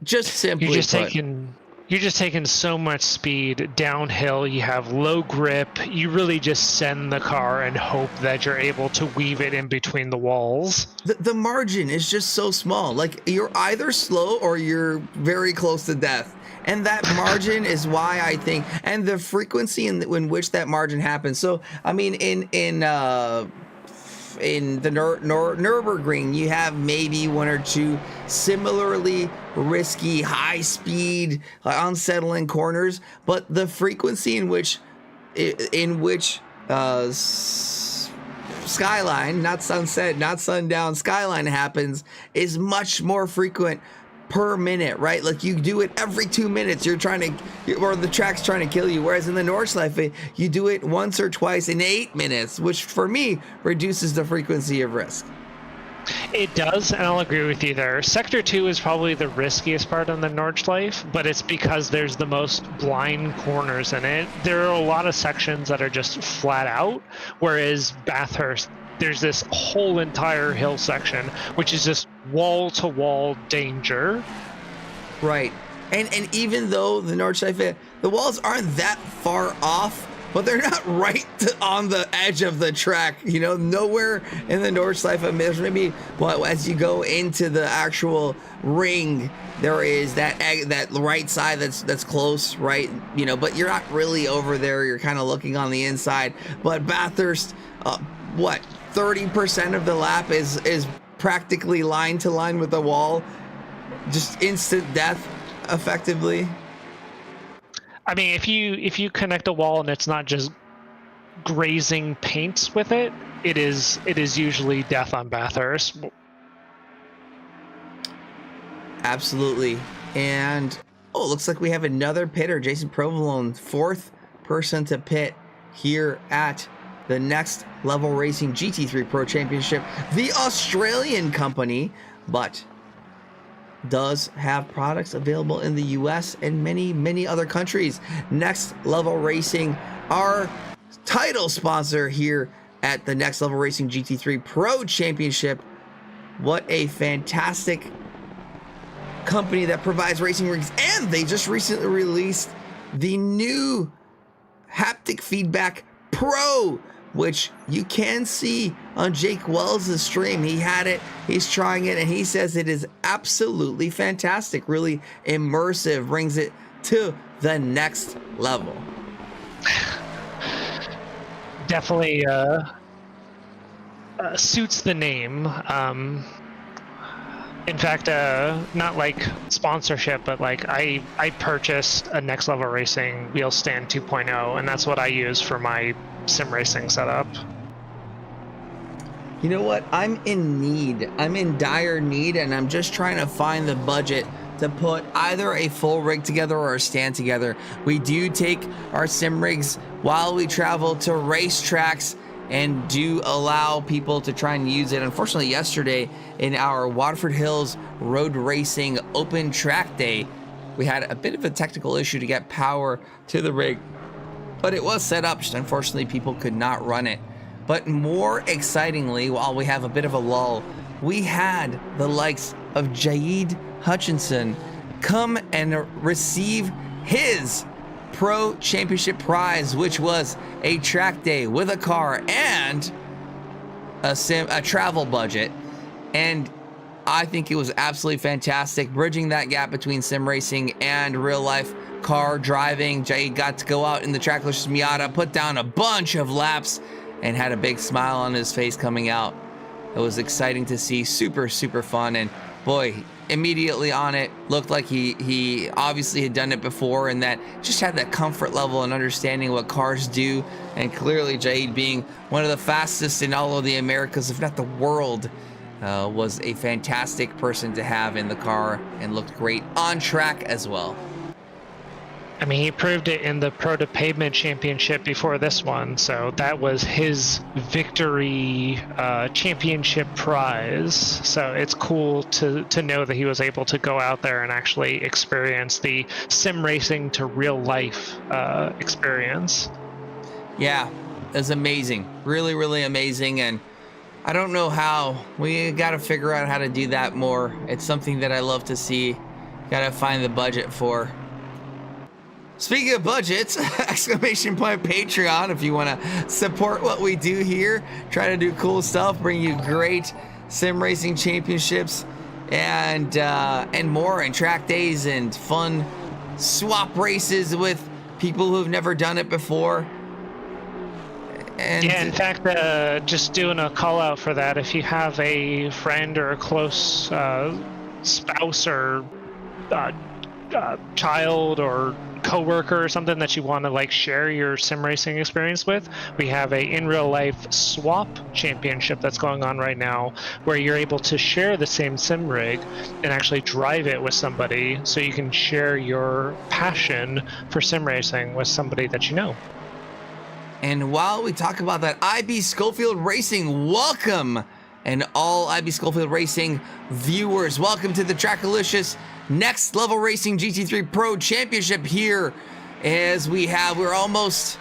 Just simply You're just taking so much speed downhill. You have low grip. You really just send the car and hope that you're able to weave it in between the walls. The margin is just so small. Like, you're either slow or you're very close to death. And that margin is why I think, and the frequency in which that margin happens. So, I mean, in the Nürburgring, you have maybe 1 or 2 similarly risky, high speed, unsettling corners, but the frequency in which Skyline, not Sunset, not Sundown, Skyline happens is much more frequent per minute, right? Like, you do it every 2 minutes, or the track's trying to kill you. Whereas in the Nordschleife, you do it once or twice in 8 minutes, which for me reduces the frequency of risk. It does, and I'll agree with you there. Sector 2 is probably the riskiest part on the Nordschleife, but it's because there's the most blind corners in it. There are a lot of sections that are just flat out, whereas Bathurst, there's this whole entire hill section, which is just wall-to-wall danger. Right. And even though the Nordschleife, the walls aren't that far off, but they're not right on the edge of the track. You know, nowhere in the Nordschleife, there's maybe, as you go into the actual ring, there is that right side that's close, right? You know, but you're not really over there. You're kind of looking on the inside. But Bathurst, 30% of the lap is practically line to line with the wall. just instant death, effectively. I mean, if you connect a wall and it's not just grazing paints with it, it is usually death on Bathurst. Absolutely. And oh, it looks like we have another pitter, Jason Provolone, 4th person to pit here at the Next Level Racing GT3 Pro Championship. The Australian company, but does have products available in the US and many other countries. Next Level Racing, our title sponsor here at the Next Level Racing GT3 Pro Championship. What a fantastic company that provides racing rigs, and they just recently released the new Haptic Feedback Pro, which you can see on Jake Wells' stream. He had it, he's trying it, and he says it is absolutely fantastic, really immersive, brings it to the next level. Definitely suits the name. In fact, not like sponsorship, but like I purchased a Next Level Racing wheel stand 2.0, and that's what I use for my sim racing setup. You know what? I'm in dire need, and I'm just trying to find the budget to put either a full rig together or a stand together. We do take our sim rigs while we travel to racetracks and do allow people to try and use it. Unfortunately, yesterday in our Waterford Hills Road Racing Open Track Day, we had a bit of a technical issue to get power to the rig, but it was set up. Just unfortunately, people could not run it. But more excitingly, while we have a bit of a lull, we had the likes of Jaid Hutchinson come and receive his Pro Championship prize, which was a track day with a car and a travel budget. And I think it was absolutely fantastic, bridging that gap between sim racing and real life car driving. Jay got to go out in the Tracklicious Miata, put down a bunch of laps, and had a big smile on his face coming out. It was exciting to see, super fun, and boy, immediately on it, looked like he obviously had done it before, and that just had that comfort level and understanding what cars do. And clearly Jade, being one of the fastest in all of the Americas, if not the world, was a fantastic person to have in the car and looked great on track as well. I mean, he proved it in the Pro to Pavement Championship before this one, so that was his victory championship prize. So it's cool to know that he was able to go out there and actually experience the sim racing to real life experience. Yeah, it was amazing, really amazing. And I don't know how. We got to figure out how to do that more. It's something that I love to see. Got to find the budget for. Speaking of budgets, exclamation point Patreon if you want to support what we do here, try to do cool stuff, bring you great sim racing championships and more, and track days and fun swap races with people who've never done it before. And yeah, in fact, just doing a call out for that, if you have a friend or a close spouse or child or coworker or something that you want to like share your sim racing experience with, we have a in real life swap championship that's going on right now, where you're able to share the same sim rig and actually drive it with somebody, so you can share your passion for sim racing with somebody that you know. And while we talk about that, IB Schofield Racing, welcome, and all IB Schofield Racing viewers, welcome to the Trackilicious Next Level Racing GT3 Pro Championship here, as we're almost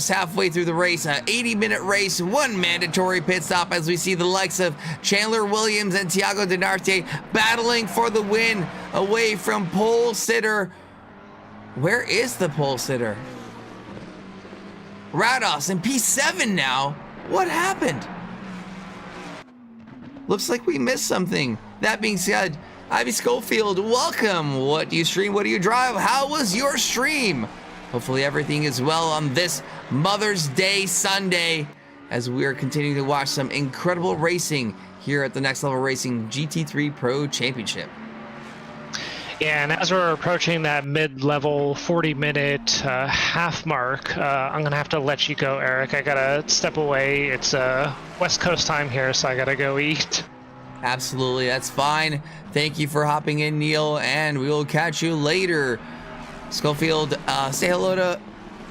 halfway through the race, an 80-minute race, one mandatory pit stop, as we see the likes of Chandler Williams and Tiago Dinarte battling for the win away from pole sitter. Where is the pole sitter? Rados in P7 now. What happened? Looks like we missed something. That being said, Ivy Schofield, welcome. What do you stream? What do you drive? How was your stream? Hopefully everything is well on this Mother's Day Sunday, as we are continuing to watch some incredible racing here at the Next Level Racing GT3 Pro Championship. Yeah, and as we're approaching that mid-level 40-minute half mark, I'm going to have to let you go, Eric. I got to step away. It's West Coast time here, so I got to go eat. Absolutely, that's fine. Thank you for hopping in, Neil, and we will catch you later. Schofield, say hello to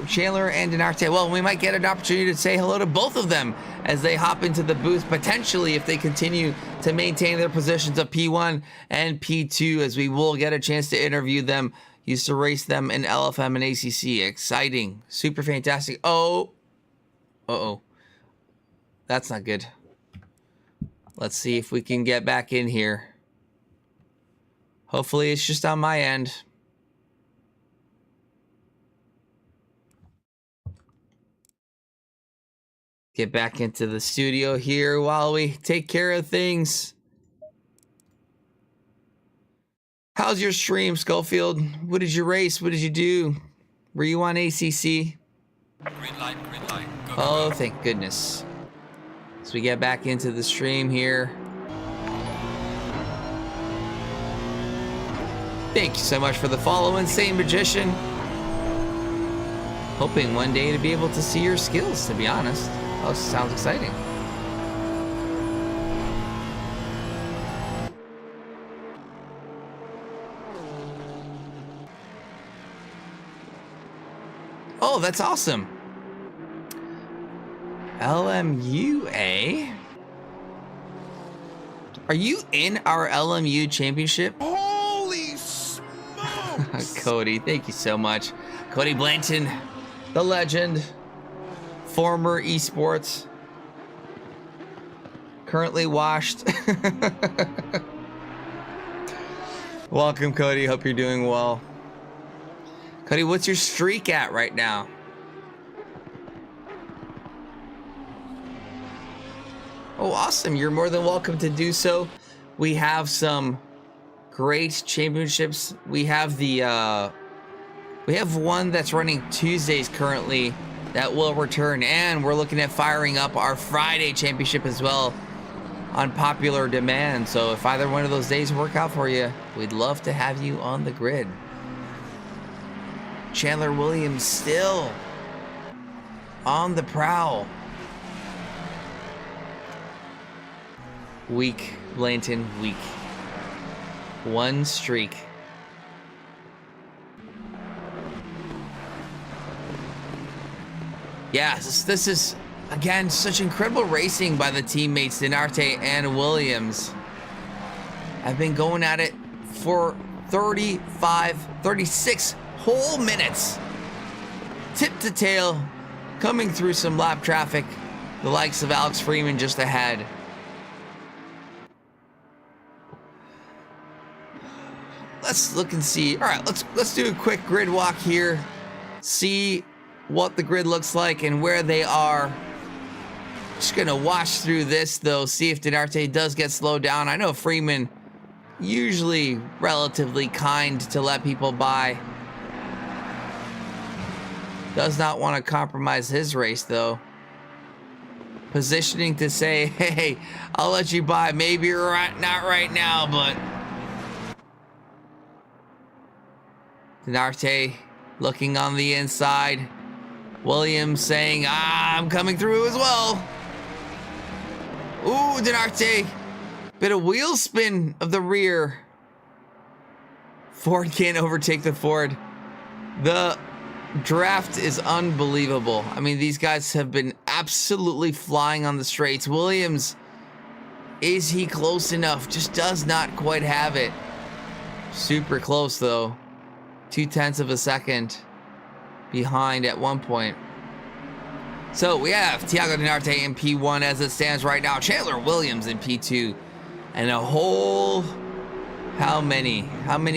Chandler and Dinarte. Well, we might get an opportunity to say hello to both of them as they hop into the booth, potentially if they continue to maintain their positions of P1 and P2, as we will get a chance to interview them. Used to race them in LFM and ACC. Exciting. Super fantastic. Oh. Uh-oh. That's not good. Let's see if we can get back in here. Hopefully it's just on my end. Get back into the studio here while we take care of things. How's your stream, Schofield? What did you race? What did you do? Were you on ACC? Green light, green light. Go, Oh, go. thank goodness. So we get back into the stream here. Thank you so much for the follow, Insane Magician. Hoping one day to be able to see your skills, to be honest. Oh, sounds exciting. Oh, that's awesome. LMU, eh? Are you in our LMU championship? Holy smokes! Cody, thank you so much. Cody Blanton, the legend, former esports, currently washed. Welcome, Cody. Hope you're doing well. Cody, what's your streak at right now? Oh, awesome. You're more than welcome to do so. We have some great championships. We have one that's running Tuesdays currently that will return, and we're looking at firing up our Friday championship as well on popular demand. So if either one of those days work out for you, we'd love to have you on the grid. Chandler Williams still on the prowl. Weak, Blanton, weak. One streak. Yeah, this is, again, such incredible racing by the teammates Dinarte and Williams. I've been going at it for 36 whole minutes. Tip to tail, coming through some lap traffic. The likes of Alex Freeman just ahead. Let's look and see. All right, let's do a quick grid walk here. See what the grid looks like and where they are. Just gonna watch through this though, see if Dinarte does get slowed down. I know Freeman usually relatively kind to let people by. Does not want to compromise his race though. Positioning to say, hey, I'll let you by. Maybe not right now, but Dinarte looking on the inside. Williams saying, I'm coming through as well. Ooh, Dinarte. Bit of wheel spin of the rear. Ford can't overtake the Ford. The draft is unbelievable. I mean, these guys have been absolutely flying on the straights. Williams, is he close enough? Just does not quite have it. Super close though. 0.2 of a second behind at one point. So we have Thiago Dinarte in P1 as it stands right now. Chandler Williams in P2. And a whole, how many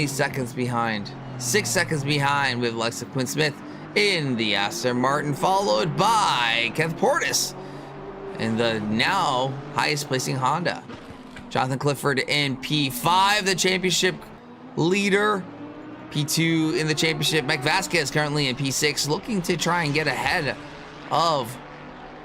seconds behind? 6 seconds behind with Alexa Quinn Smith in the Aston Martin, followed by Kenneth Portis in the now highest placing Honda. Jonathan Clifford in P5, the championship leader. P2 in the championship. Mike Vasquez currently in P6, looking to try and get ahead of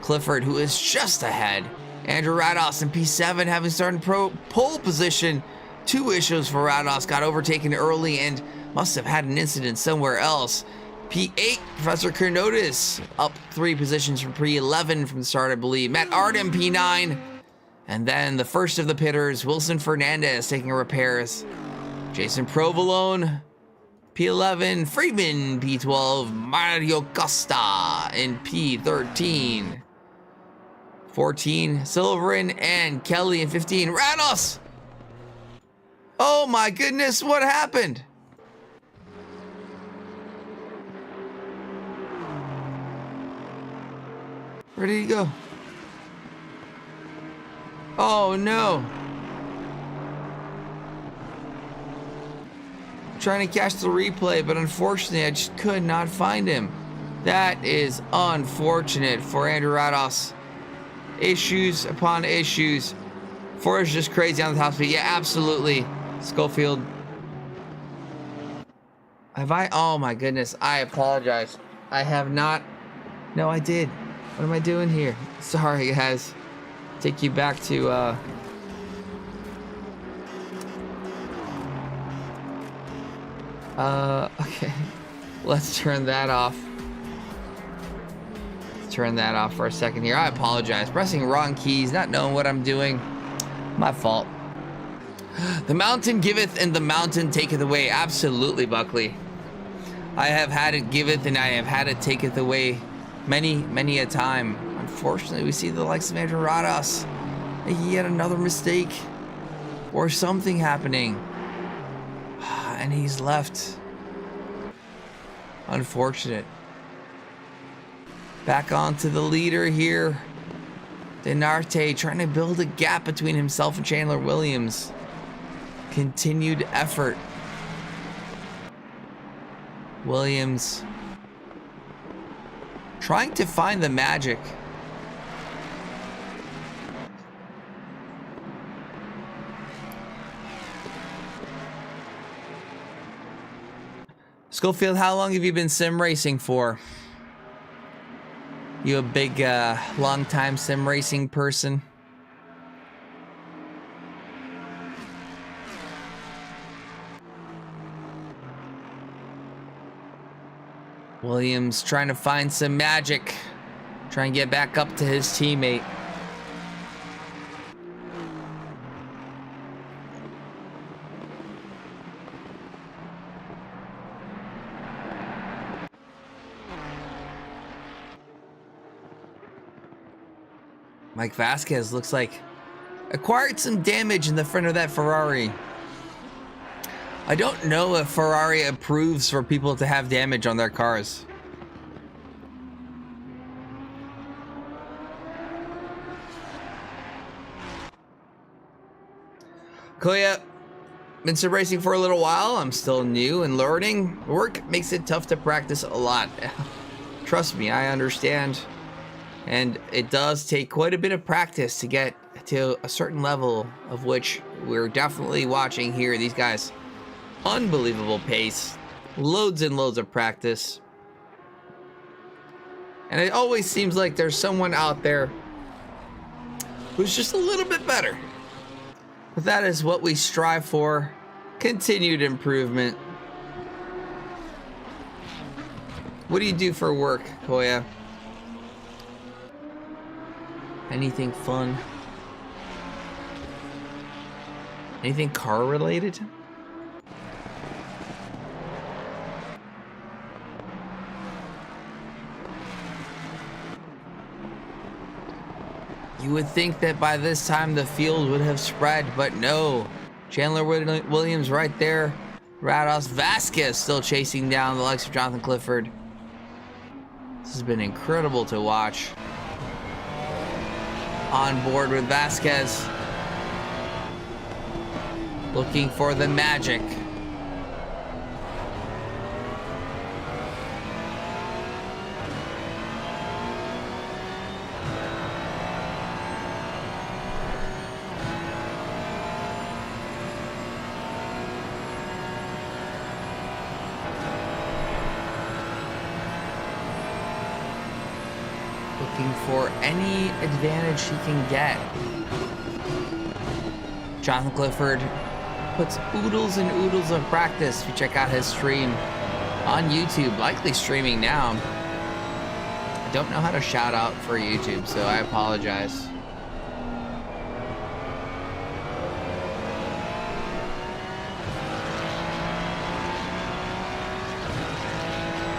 Clifford, who is just ahead. Andrew Rados in P7, having started pole position Two issues for Rados, got overtaken early and must have had an incident somewhere else. P8, Professor Kernotis, up 3 positions from P11 from the start, I believe. Matt Arden, P9. And then the first of the pitters, Wilson Fernandez, taking repairs. Jason Provolone, P11. Friedman, P12. Mario Costa in P13. 14, Silverin and Kelly in 15. Rados! Oh my goodness, what happened? Where did he go? Oh no. I'm trying to catch the replay, but unfortunately I just could not find him. That is unfortunate for Andrew Rados. Issues upon issues. Forrest just crazy on the top speed. Yeah, absolutely. Schofield. Have I? Oh my goodness. I apologize. I have not. No, I did. What am I doing here? Sorry, guys. Take you back to okay. Let's turn that off. Turn that off for a second here. I apologize. Pressing wrong keys, not knowing what I'm doing. My fault. The mountain giveth and the mountain taketh away. Absolutely, Buckley. I have had it giveth and I have had it taketh away many a time. Unfortunately, we see the likes of Andrew Rados making yet another mistake or something happening. And he's left. Unfortunate. Back onto the leader here. Denarte trying to build a gap between himself and Chandler Williams. Continued effort. Williams trying to find the magic. Schofield, how long have you been sim racing for? You a big, long-time sim racing person? Williams trying to find some magic. Try and get back up to his teammate. Mike Vasquez looks like acquired some damage in the front of that Ferrari. I don't know if Ferrari approves for people to have damage on their cars. Koya, been sim racing for a little while. I'm still new and learning. Work makes it tough to practice a lot. Trust me, I understand. And it does take quite a bit of practice to get to a certain level of which we're definitely watching here. These guys, unbelievable pace, loads and loads of practice. And it always seems like there's someone out there who's just a little bit better. But that is what we strive for. Continued improvement. What do you do for work, Koya? Anything fun? Anything car related? You would think that by this time the field would have spread, but no. Chandler Williams right there. Rados, Vasquez still chasing down the likes of Jonathan Clifford. This has been incredible to watch. On board with Vasquez. Looking for the magic. Looking for any advantage he can get. Jonathan Clifford puts oodles and oodles of practice. If you check out his stream on YouTube, likely streaming now. I don't know how to shout out for YouTube, so I apologize.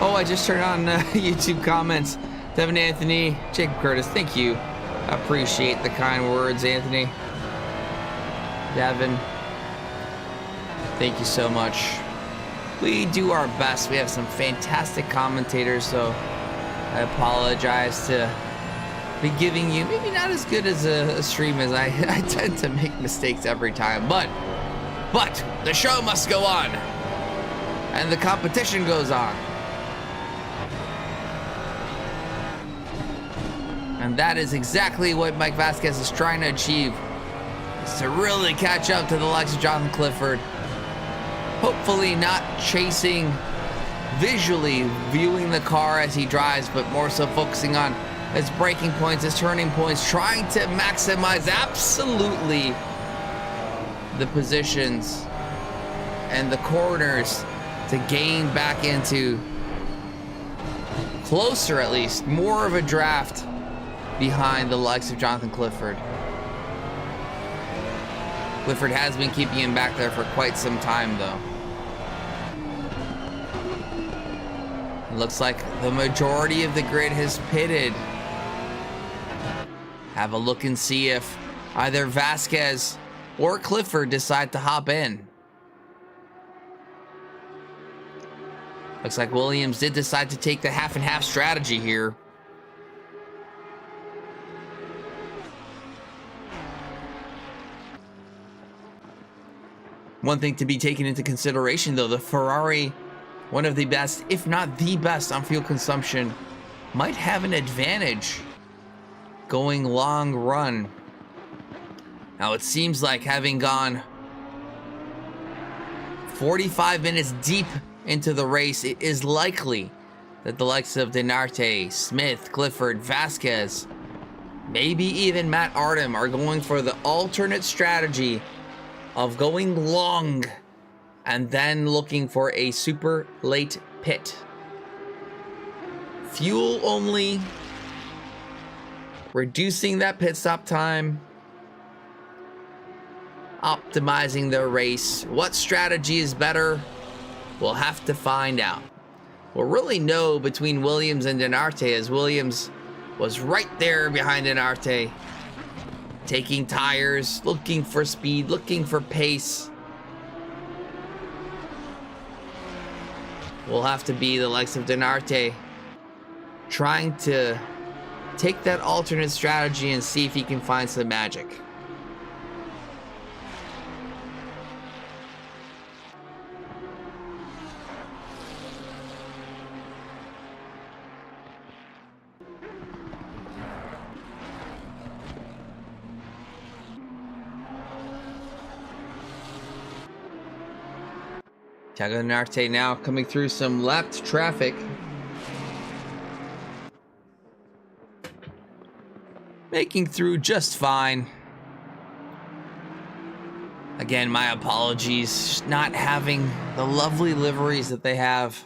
Oh, I just turned on YouTube comments. Devin Anthony, Jacob Curtis, thank you. Appreciate the kind words, Anthony. Devin, thank you so much. We do our best. We have some fantastic commentators, so I apologize to be giving you maybe not as good as a stream as I tend to make mistakes every time, but the show must go on, and the competition goes on. And that is exactly what Mike Vasquez is trying to achieve, is to really catch up to the likes of Jonathan Clifford. Hopefully not chasing, visually viewing the car as he drives, but more so focusing on his braking points, his turning points, trying to maximize absolutely the positions and the corners to gain back into closer, at least, more of a draft behind the likes of Jonathan Clifford. Clifford has been keeping him back there for quite some time, though. It looks like the majority of the grid has pitted. Have a look and see if either Vasquez or Clifford decide to hop in. Looks like Williams did decide to take the half and half strategy here. One thing to be taken into consideration, though, the Ferrari, one of the best, if not the best on fuel consumption, might have an advantage going long run. Now, it seems like having gone 45 minutes deep into the race, it is likely that the likes of Denarte, Smith, Clifford, Vasquez, maybe even Matt Artem are going for the alternate strategy of going long and then looking for a super late pit. Fuel only, reducing that pit stop time, optimizing the race. What strategy is better? We'll have to find out. We'll really know between Williams and Denarte, as Williams was right there behind Denarte, taking tires, looking for speed, looking for pace. Will have to be the likes of Denarte trying to take that alternate strategy and see if he can find some magic. Thiago Denarte now coming through some lapped traffic. Making through just fine. Again, my apologies, not having the lovely liveries that they have.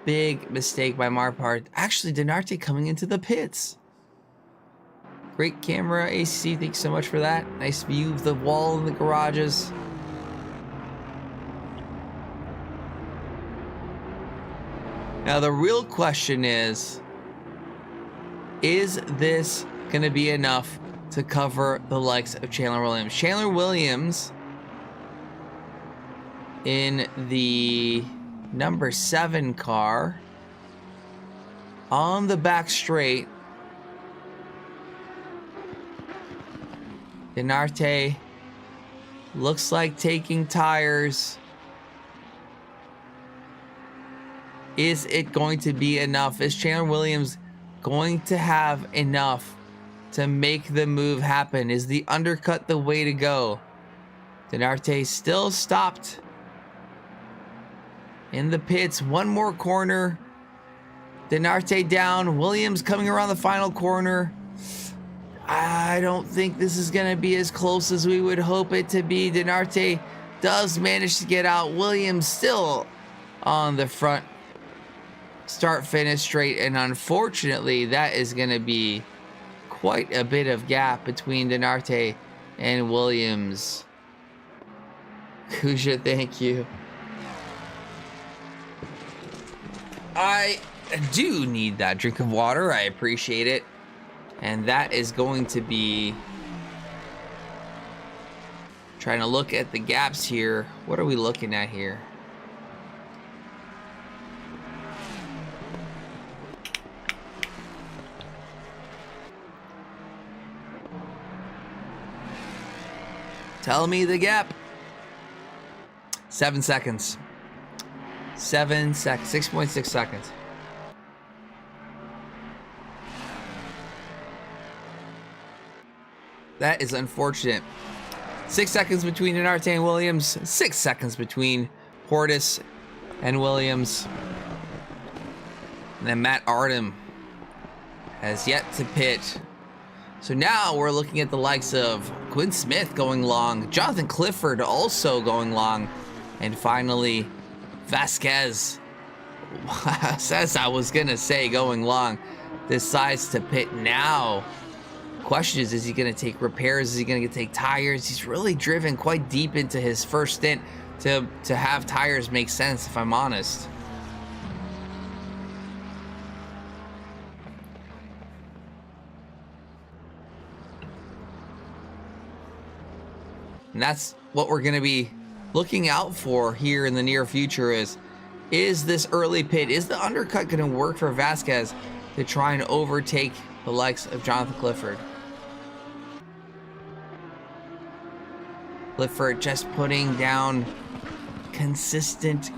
Big mistake by my part. Actually, Denarte coming into the pits. Great camera, AC, thanks so much for that. Nice view of the wall in the garages. Now, the real question is this going to be enough to cover the likes of Chandler Williams? Chandler Williams in the number 7 car on the back straight. Denarte looks like taking tires. Is it going to be enough? Is Chandler Williams going to have enough to make the move happen? Is the undercut the way to go? Denarte still stopped in the pits. One more corner. Denarte down. Williams coming around the final corner. I don't think this is going to be as close as we would hope it to be. Denarte does manage to get out. Williams still on the front start-finish straight, and unfortunately, that is going to be quite a bit of gap between Denarte and Williams. Kusha, thank you. I do need that drink of water. I appreciate it. And that is going to be... Trying to look at the gaps here. What are we looking at here? Tell me the gap. 7 seconds. 7 seconds. 6.6 seconds. That is unfortunate. 6 seconds between Denarte and Williams. 6 seconds between Portis and Williams. And then Matt Artem has yet to pit. So now we're looking at the likes of Quinn Smith going long, Jonathan Clifford also going long, and finally Vasquez, as I was gonna say, going long, decides to pit now. Question is he gonna take repairs? Is he gonna take tires? He's really driven quite deep into his first stint to have tires make sense, if I'm honest. And that's what we're going to be looking out for here in the near future is this early pit, is the undercut going to work for Vasquez to try and overtake the likes of Jonathan Clifford? Clifford just putting down consistent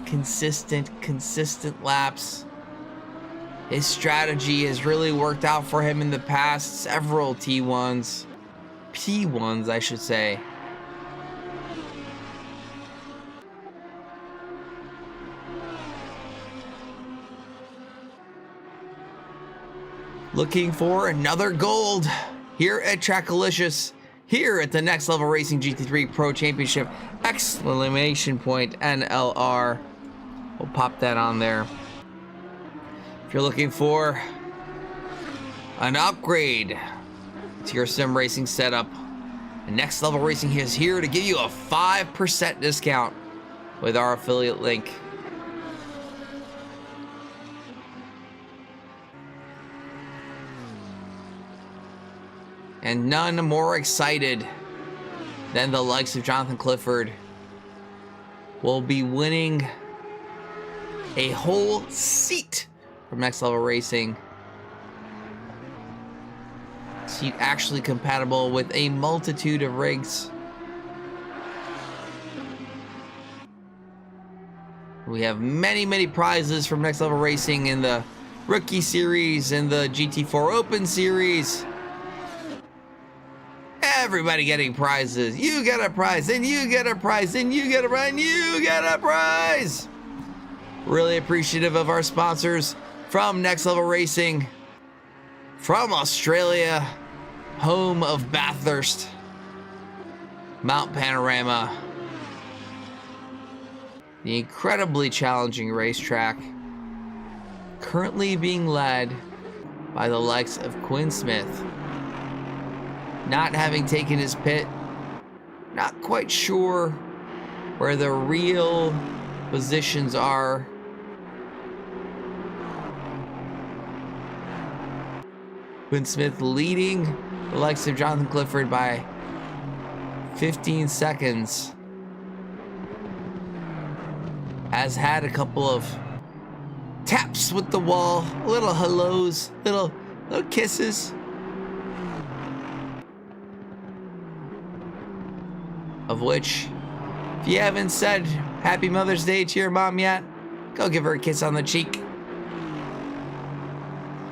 laps. His strategy has really worked out for him in the past. Several P1s, I should say. Looking for another gold here at TRACKILICIOUS, here at the Next Level Racing GT3 Pro Championship, exclamation point NLR. We'll pop that on there. If you're looking for an upgrade to your sim racing setup, Next Level Racing is here to give you a 5% discount with our affiliate link. And none more excited than the likes of Jonathan Clifford will be winning a whole seat from Next Level Racing. Seat actually compatible with a multitude of rigs. We have many prizes from Next Level Racing in the Rookie Series and the GT4 Open Series. Everybody getting prizes. You get a prize, and you get a prize, and you get a prize, and you get a prize. Really appreciative of our sponsors from Next Level Racing, from Australia, home of Bathurst, Mount Panorama, the incredibly challenging racetrack, currently being led by the likes of Quinn Smith. Not having taken his pit, not quite sure where the real positions are. Quinn Smith leading the likes of Jonathan Clifford by 15 seconds. Has had a couple of taps with the wall, little hellos, little kisses. Of which, if you haven't said Happy Mother's Day to your mom yet, go give her a kiss on the cheek.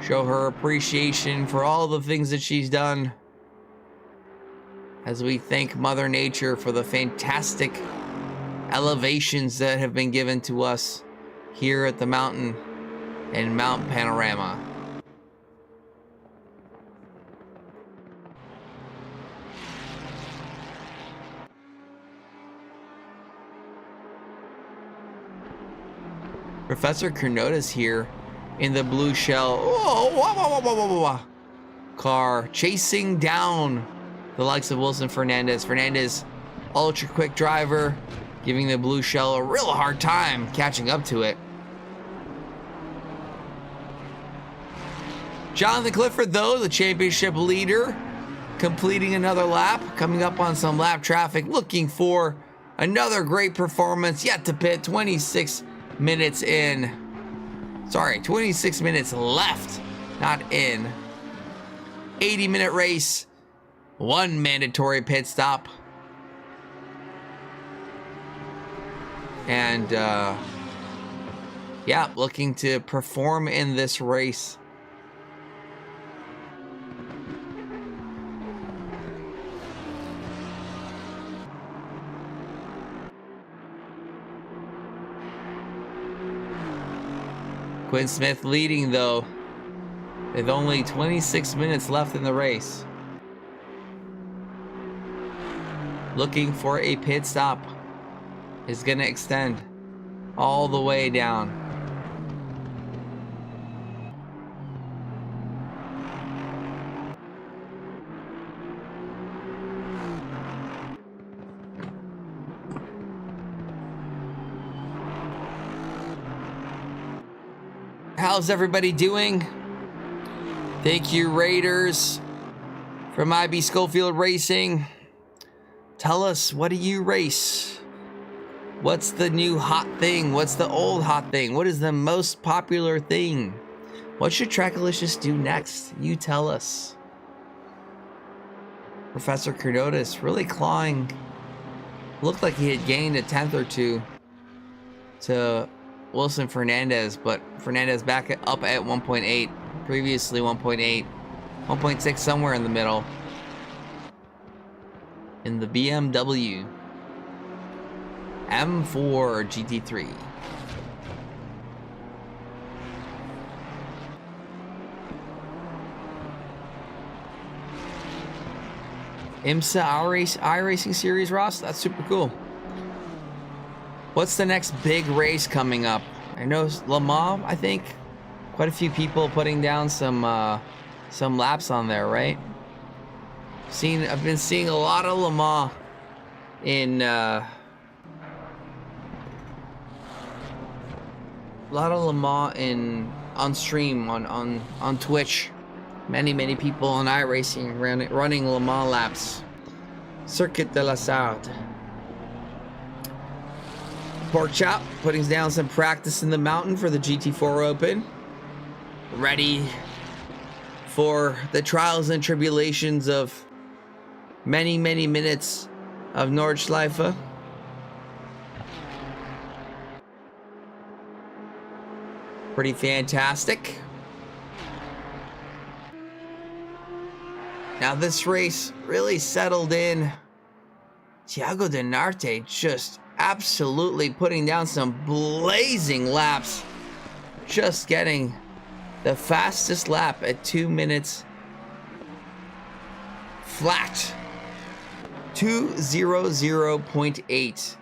Show her appreciation for all the things that she's done. As we thank Mother Nature for the fantastic elevations that have been given to us here at the mountain and Mount Panorama. Professor Kurnotis here in the blue shell. Whoa, whoa, whoa, whoa, whoa, whoa, whoa. Car chasing down the likes of Wilson Fernandez. Fernandez, ultra quick driver, giving the blue shell a real hard time catching up to it. Jonathan Clifford, though, the championship leader, completing another lap, coming up on some lap traffic, looking for another great performance. Yet to pit, 26 minutes in. Sorry, 26 minutes left, not in. 80-minute race, 1 mandatory pit stop. And, yeah, looking to perform in this race. Quinn Smith leading, though, with only 26 minutes left in the race. Looking for a pit stop. Is going to extend all the way down. How's everybody doing? Thank you, Raiders, from IB Schofield Racing. Tell us, what do you race? What's the new hot thing? What's the old hot thing? What is the most popular thing? What should Trackalicious do next? You tell us. Professor Kurnotis really clawing. Looked like he had gained a 10th or two to Wilson Fernandez, but Fernandez back up at 1.8, previously 1.8, 1.6, somewhere in the middle. In the BMW M4 GT3. IMSA iRacing Series, Ross? That's super cool. What's the next big race coming up? I know Le Mans, I think. Quite a few people putting down some laps on there, right? I've been seeing a lot of Le Mans in on stream on Twitch. Many people on iRacing running Le Mans laps. Circuit de la Sarthe. Pork Chop putting down some practice in the mountain for the GT4 Open. Ready for the trials and tribulations of many minutes of Nordschleife. Pretty fantastic. Now this race really settled in. Thiago Denarte just absolutely putting down some blazing laps. Just getting the fastest lap at 2 minutes flat. 2:00.8.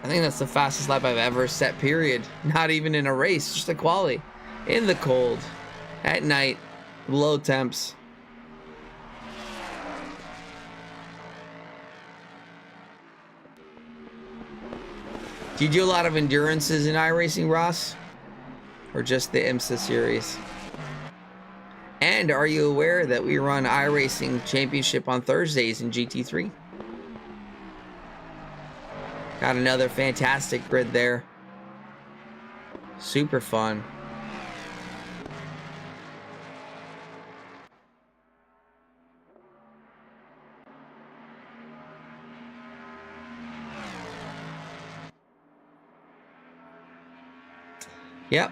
I think that's the fastest lap I've ever set, period. Not even in a race, just a quali. In the cold, at night, low temps. Do you do a lot of endurances in iRacing, Ross? Or just the IMSA series? And are you aware that we run iRacing Championship on Thursdays in GT3? Got another fantastic grid there. Super fun. Yep.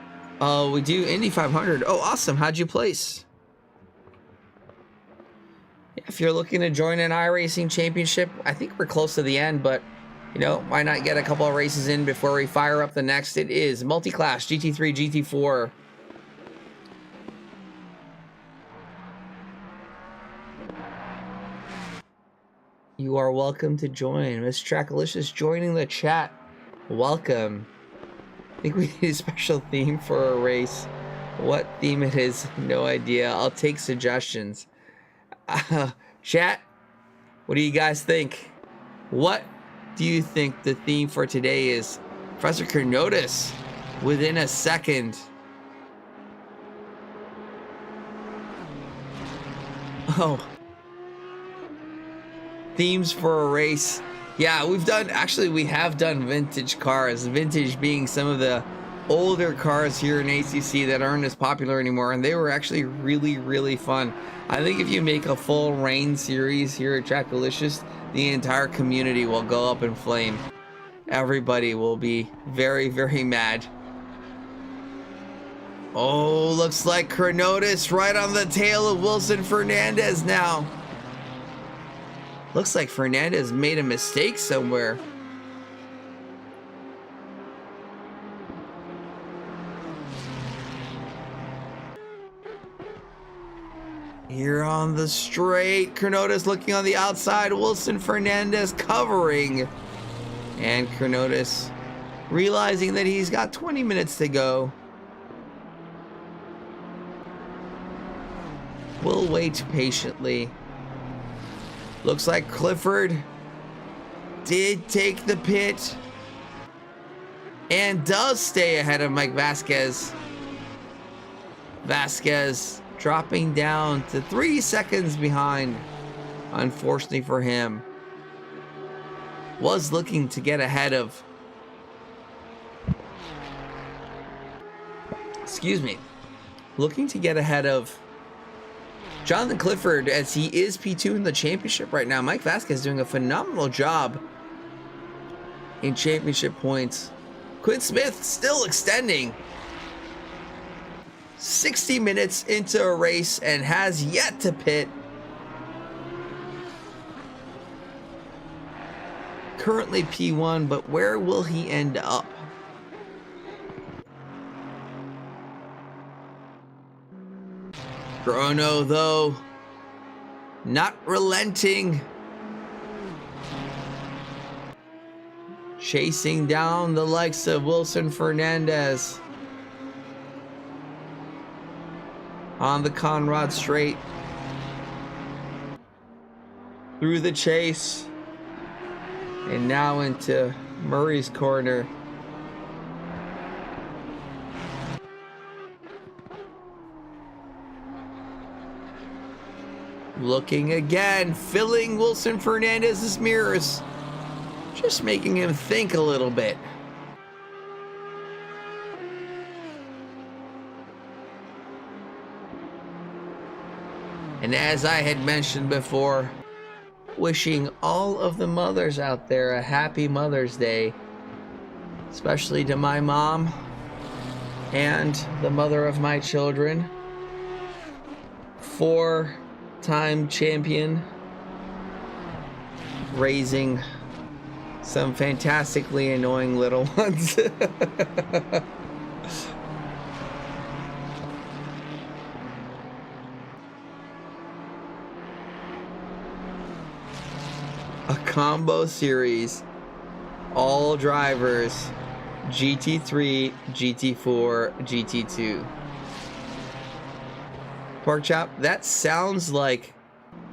We do Indy 500. Oh, awesome. How'd you place? If you're looking to join an iRacing Championship, I think we're close to the end, but you know, why not get a couple of races in before we fire up the next? It is multi-class GT3, GT4. You are welcome to join. Miss Trackalicious joining the chat. Welcome. think we need a special theme for a race. What theme it is, no idea. I'll take suggestions. Chat, what do you guys think? What do you think the theme for today is? Professor Kernotis, within a second. Oh. Themes for a race. Yeah, we have done vintage cars. Vintage being some of the older cars here in ACC that aren't as popular anymore, and they were actually really, really fun. I think if you make a full rain series here at TRACKILICIOUS, the entire community will go up in flame. Everybody will be very, very mad. Oh, looks like Kernotis right on the tail of Wilson Fernandez now. Looks like Fernandez made a mistake somewhere. Here on the straight, Kernotis looking on the outside, Wilson Fernandez covering. And Kernotis realizing that he's got 20 minutes to go. We'll wait patiently. Looks like Clifford did take the pit and does stay ahead of Mike Vasquez. Vasquez dropping down to 3 seconds behind, unfortunately for him. Was looking to get ahead of, looking to get ahead of Jonathan Clifford, as he is P2 in the championship right now. Mike Vasquez doing a phenomenal job in championship points. Quinn Smith still extending 60 minutes into a race and has yet to pit. Currently P1, but where will he end up? Chrono, though, not relenting. Chasing down the likes of Wilson Fernandez on the Conrad Straight. Through the chase. And now into Murray's corner. Looking again, filling Wilson Fernandez's mirrors. Just making him think a little bit. And as I had mentioned before, wishing all of the mothers out there a happy Mother's Day, especially to my mom and the mother of my children, 4-time champion, raising some fantastically annoying little ones. A combo series, all drivers, GT3, GT4, GT2. Pork Chop, that sounds like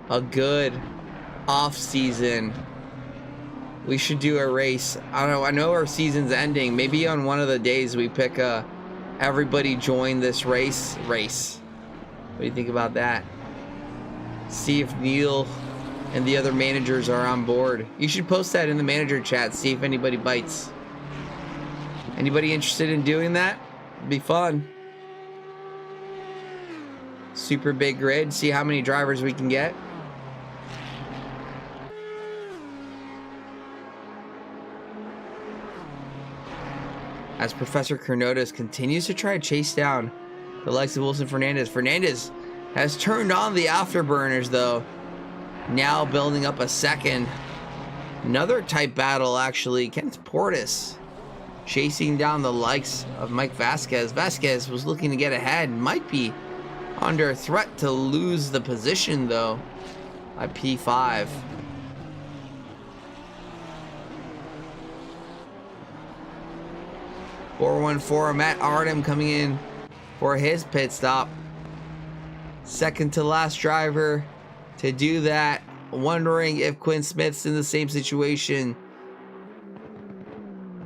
a good off-season. We should do a race. I don't know, I know our season's ending. Maybe on one of the days we pick a everybody join this race. What do you think about that? See if Neil and the other managers are on board. You should post that in the manager chat, see if anybody bites. Anybody interested in doing that? It'd be fun. Super big grid, see how many drivers we can get. As Professor Kernotis continues to try to chase down the likes of Wilson Fernandez. Fernandez has turned on the afterburners though. Now building up a second. Another tight battle actually. Kenneth Portis chasing down the likes of Mike Vasquez. Vasquez was looking to get ahead. Might be under threat to lose the position though by P5. 414, Matt Artem coming in for his pit stop. Second to last driver to do that. Wondering if Quinn Smith's in the same situation.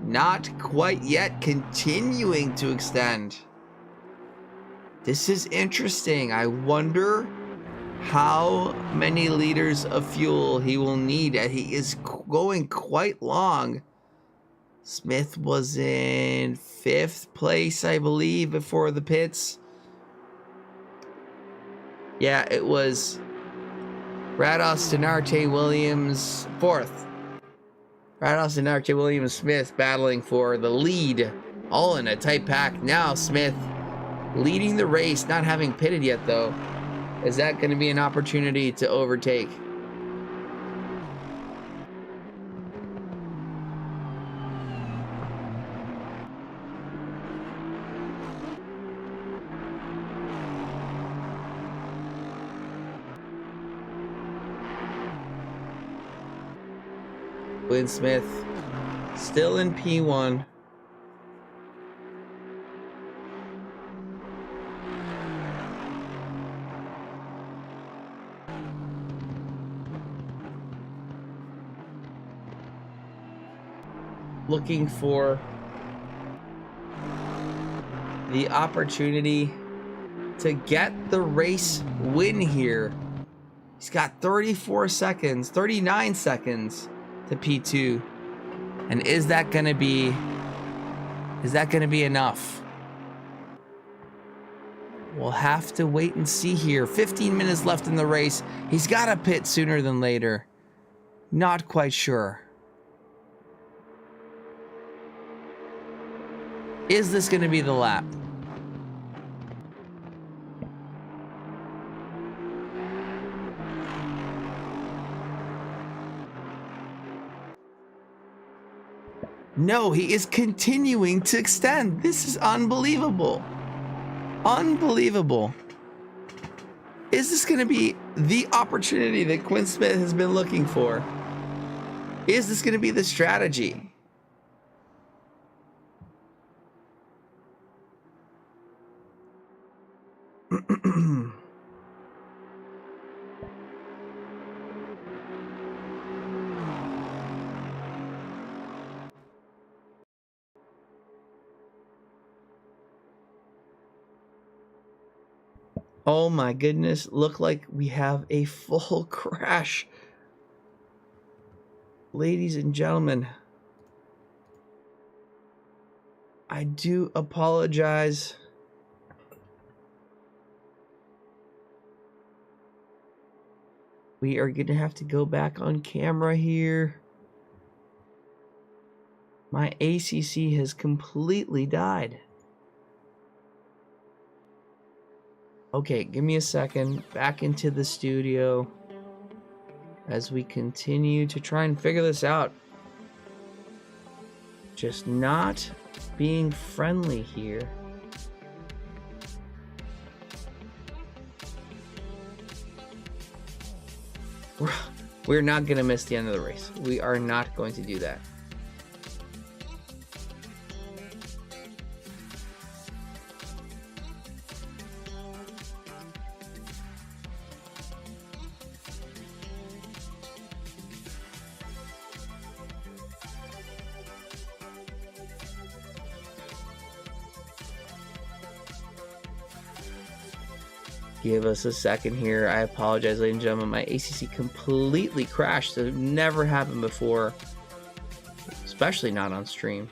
Not quite yet, continuing to extend. This is interesting. I wonder how many liters of fuel he will need. He is going quite long. Smith was in 5th place, I believe, before the pits. Yeah, it was Brad Austin, Arte Williams, 4th. Brad Austin, Arte Williams, Smith battling for the lead, all in a tight pack. Now Smith leading the race, not having pitted yet though. Is that going to be an opportunity to overtake? Quinn Smith still in P1. Looking for the opportunity to get the race win here. He's got 34 seconds, 39 seconds to P2. And is that going to be enough? We'll have to wait and see here. 15 minutes left in the race. He's got to pit sooner than later. Not quite sure. Is this going to be the lap? No, he is continuing to extend. This is unbelievable. Unbelievable. Is this going to be the opportunity that Quinn Smith has been looking for? Is this going to be the strategy? Oh my goodness, look like we have a full crash. Ladies and gentlemen, I do apologize. We are going to have to go back on camera here. My ACC has completely died. Okay, give me a second. Back into the studio as we continue to try and figure this out. Just not being friendly here. We're not going to miss the end of the race. We are not going to do that. Give us a second here. I apologize, ladies and gentlemen. My ACC completely crashed. It never happened before, especially not on stream.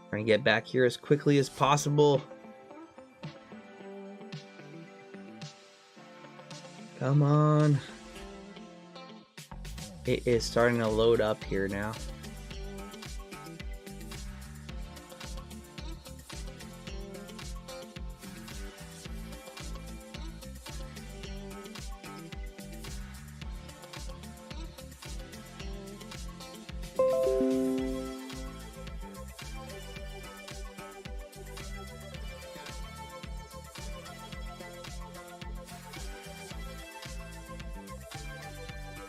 Trying to get back here as quickly as possible. Come on. It is starting to load up here now.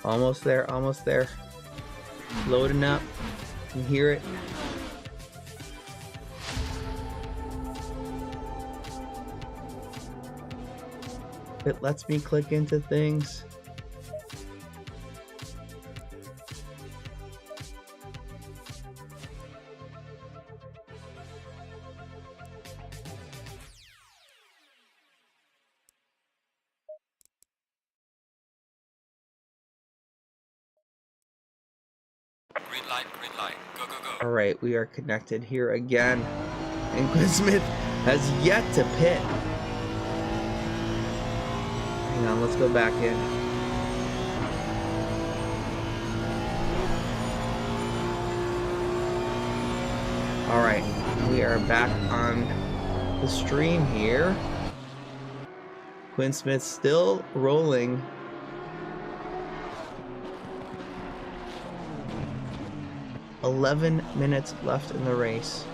Almost there, almost there. Loading up. You can hear it. It lets me click into things. Green light, go, go, go. All right, we are connected here again. And Quinn Smith has yet to pit. Hang on, let's go back in. All right, we are back on the stream here. Quinn Smith still rolling. $11 minutes left in the race.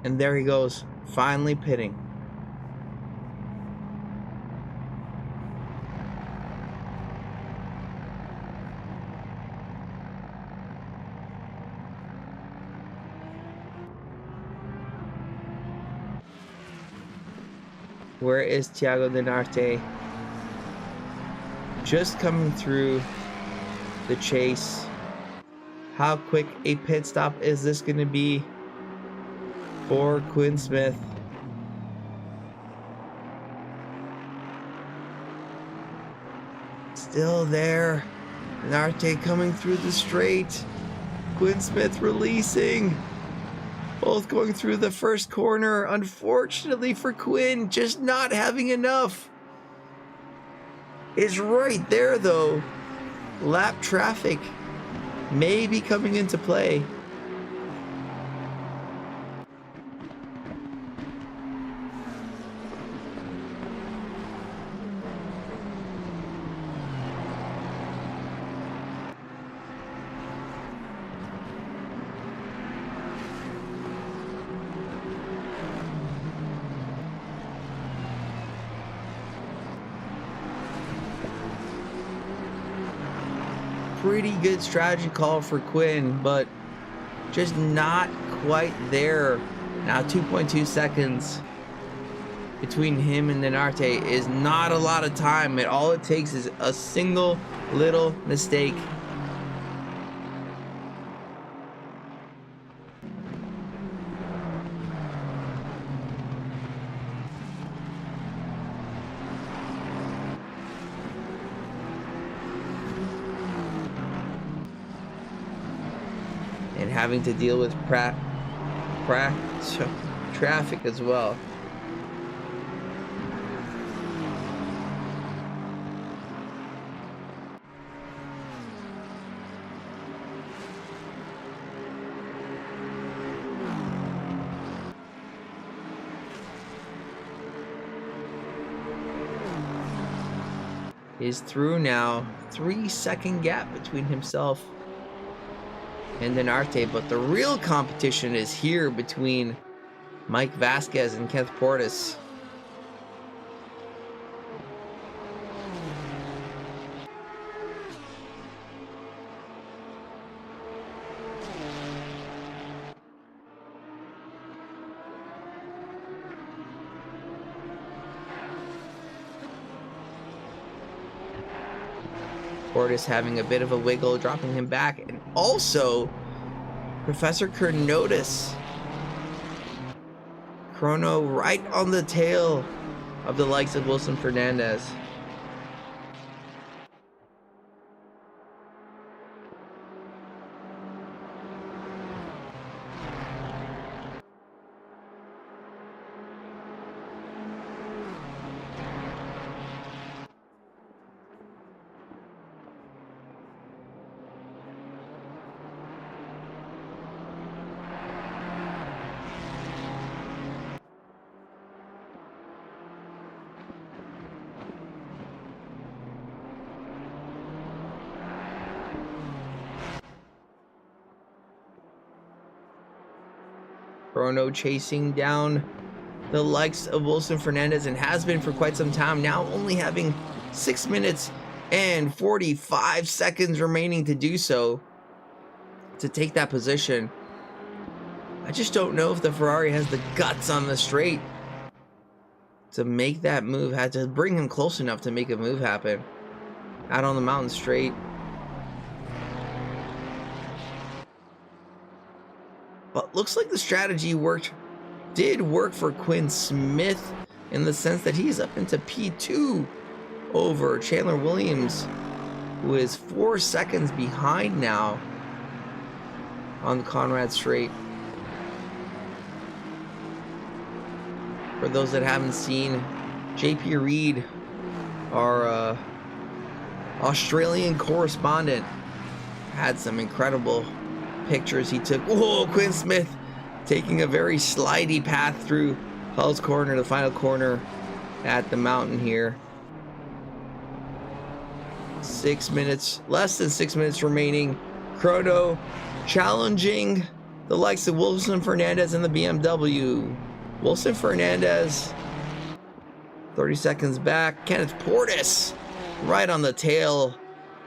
And there he goes, finally pitting. Where is Thiago Denarte? Just coming through the chase. How quick a pit stop is this going to be for Quinn Smith? Still there. Denarte coming through the straight. Quinn Smith releasing. Both going through the first corner. Unfortunately for Quinn, just not having enough. Is right there though. Lap traffic may be coming into play. Pretty good strategy call for Quinn, but just not quite there. Now 2.2 seconds between him and Denarte is not a lot of time. All it takes is a single little mistake. And having to deal with traffic as well. Is through now. 3-second gap between himself and Denarte, but the real competition is here between Mike Vasquez and Kent Portis. Portis having a bit of a wiggle, dropping him back, and also Professor Kernotis. Chrono right on the tail of the likes of Wilson Fernandez. Chrono chasing down the likes of Wilson Fernandez, and has been for quite some time now, only having 6 minutes and 45 seconds remaining to do so, to take that position. I just don't know if the Ferrari has the guts on the straight to make that move. Had to bring him close enough to make a move happen out on the mountain straight. But looks like the strategy did work for Quinn Smith, in the sense that he's up into P2 over Chandler Williams, who is 4 seconds behind now on the Conrad straight. For those that haven't seen, JP Reed, our Australian correspondent, had some incredible pictures he took. Whoa, Quinn Smith taking a very slidey path through Hell's Corner, the final corner at the mountain here. 6 minutes, less than 6 minutes remaining. Chrono challenging the likes of Wilson Fernandez and the BMW. Wilson Fernandez 30 seconds back. Kenneth Portis right on the tail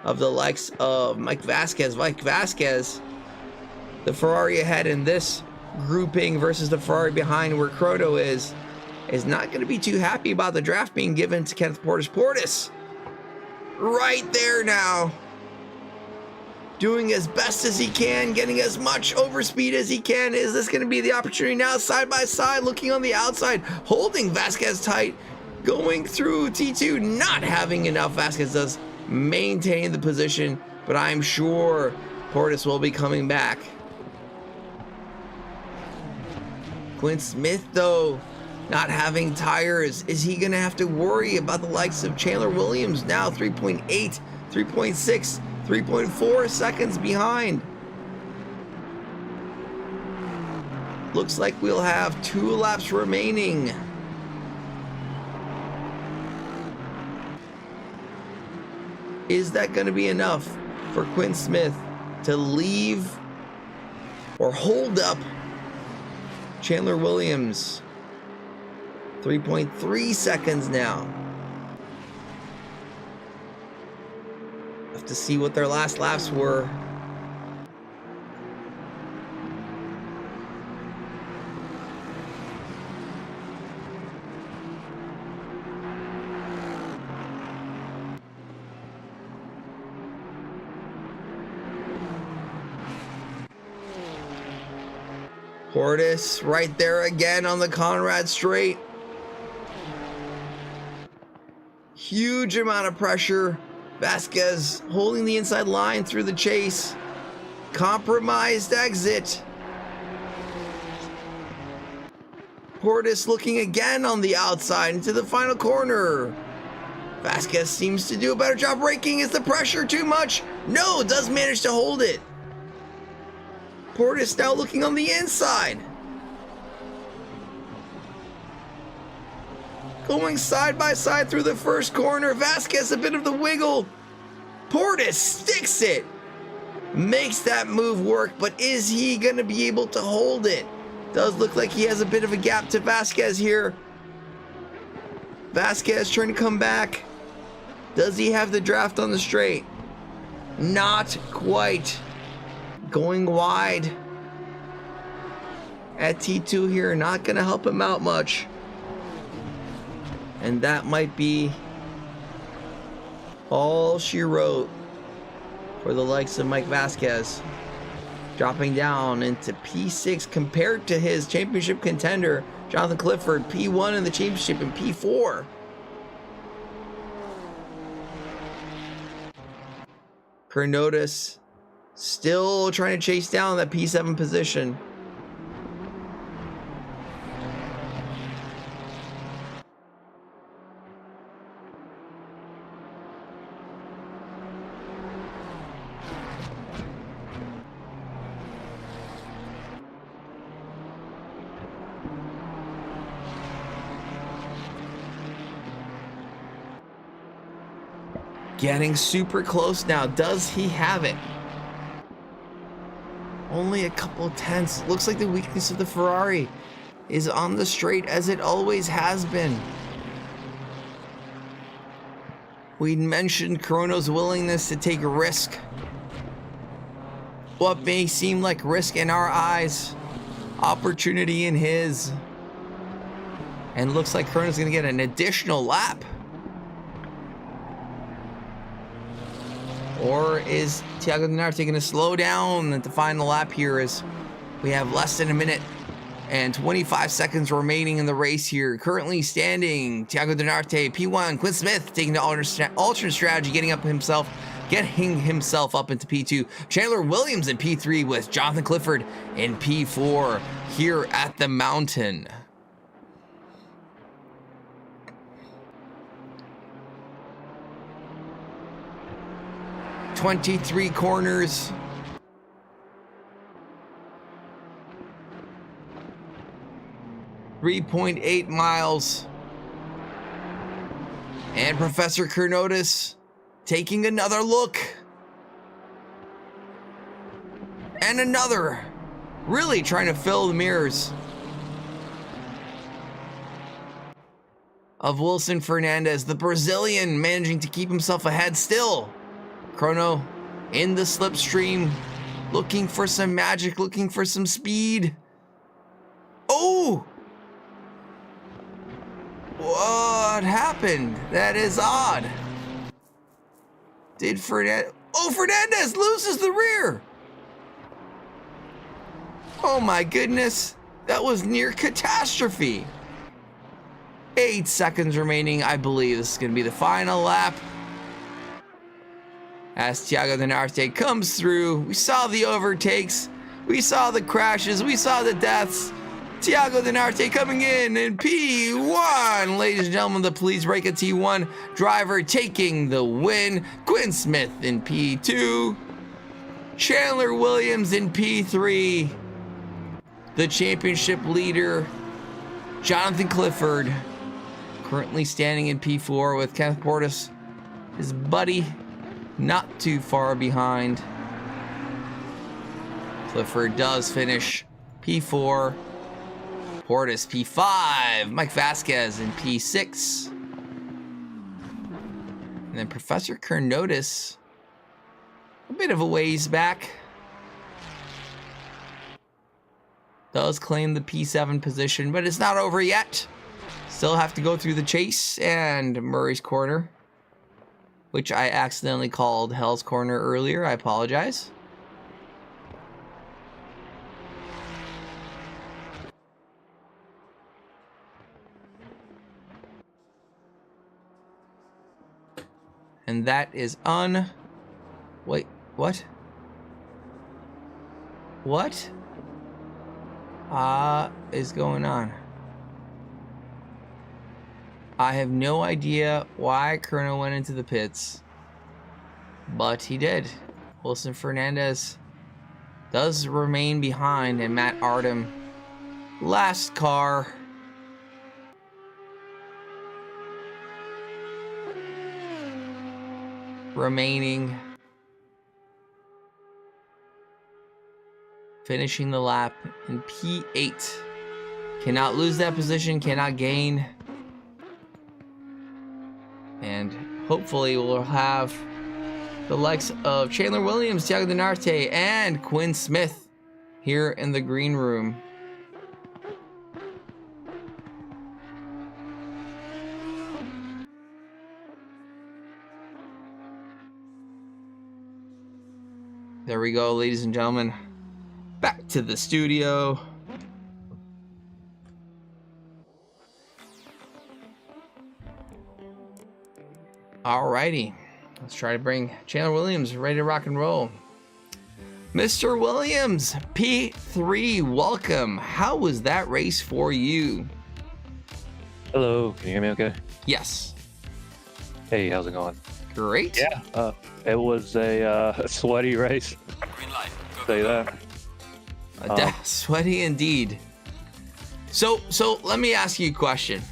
of the likes of Mike Vasquez. Mike Vasquez, the Ferrari ahead in this grouping versus the Ferrari behind where Chrono is not going to be too happy about the draft being given to Kenneth Portis. Portis right there now, doing as best as he can, getting as much overspeed as he can. Is this going to be the opportunity now? Side by side, looking on the outside, holding Vasquez tight, going through T2, not having enough. Vasquez does maintain the position, but I'm sure Portis will be coming back. Quinn Smith, though, not having tires. Is he going to have to worry about the likes of Chandler Williams now? 3.8, 3.6, 3.4 seconds behind. Looks like we'll have 2 laps remaining. Is that going to be enough for Quinn Smith to leave or hold up Chandler Williams? 3.3 seconds now. Have to see what their last laps were. Portis right there again on the Conrad straight. Huge amount of pressure. Vasquez holding the inside line through the chase. Compromised exit. Portis looking again on the outside into the final corner. Vasquez seems to do a better job braking. Is the pressure too much? No, does manage to hold it. Portis now looking on the inside. Going side by side through the first corner. Vasquez a bit of the wiggle. Portis sticks it. Makes that move work, but is he going to be able to hold it? Does look like he has a bit of a gap to Vasquez here. Vasquez trying to come back. Does he have the draft on the straight? Not quite. Going wide at T2 here, not going to help him out much. And that might be all she wrote for the likes of Mike Vasquez. Dropping down into P6 compared to his championship contender, Jonathan Clifford, P1 in the championship and P4. Chronotis still trying to chase down that P7 position. Getting super close now. Does he have it? Only a couple of tenths. Looks like the weakness of the Ferrari is on the straight, as it always has been. We mentioned Chrono's willingness to take a risk. What may seem like risk in our eyes, opportunity in his. And looks like Chrono's gonna get an additional lap. Or is Thiago Dinarte gonna slow down at the final lap here, as we have less than a minute and 25 seconds remaining in the race here. Currently standing, Thiago Dinarte, P1, Quinn Smith taking the alternate strategy, getting himself up into P2. Chandler Williams in P3 with Jonathan Clifford in P4 here at the mountain. "23 corners. 3.8 miles. And Professor Kurnotis taking another look. And another. Really trying to fill the mirrors of Wilson Fernandez, the Brazilian, managing to keep himself ahead still. Chrono in the slipstream, looking for some magic, looking for some speed. Oh! What happened? That is odd. Did Fernandez... Oh, Fernandez loses the rear! Oh my goodness. That was near catastrophe. 8 seconds remaining. I believe this is going to be the final lap. As Thiago Dinarte comes through, we saw the overtakes, we saw the crashes, we saw the deaths. Thiago Dinarte coming in P1. Ladies and gentlemen, the Please Break a T1 driver taking the win. Quinn Smith in P2. Chandler Williams in P3. The championship leader, Jonathan Clifford, currently standing in P4 with Kenneth Portis, his buddy, not too far behind. Clifford does finish P4. Portis P5. Mike Vasquez in P6. And then Professor Kurnotis, a bit of a ways back, does claim the P7 position, but it's not over yet. Still have to go through the chase and Murray's Corner, which I accidentally called Hell's Corner earlier. I apologize. And that is Wait, what? What? Is going on? I have no idea why Chrono went into the pits, but he did. Wilson Fernandez does remain behind, and Matt Artem, last car. Remaining, finishing the lap in P8. Cannot lose that position, cannot gain. And hopefully we'll have the likes of Chandler Williams, Thiago Dinarte, and Quinn Smith here in the green room. There we go, ladies and gentlemen. Back to the studio. Alrighty, let's try to bring Chandler Williams ready to rock and roll. Mr. Williams, P3, welcome. How was that race for you? Hello, can you hear me okay? Yes. Hey, how's it going? Great. Yeah, it was a sweaty race. Green light. Go, Say go, go. that. Sweaty indeed. So let me ask you a question.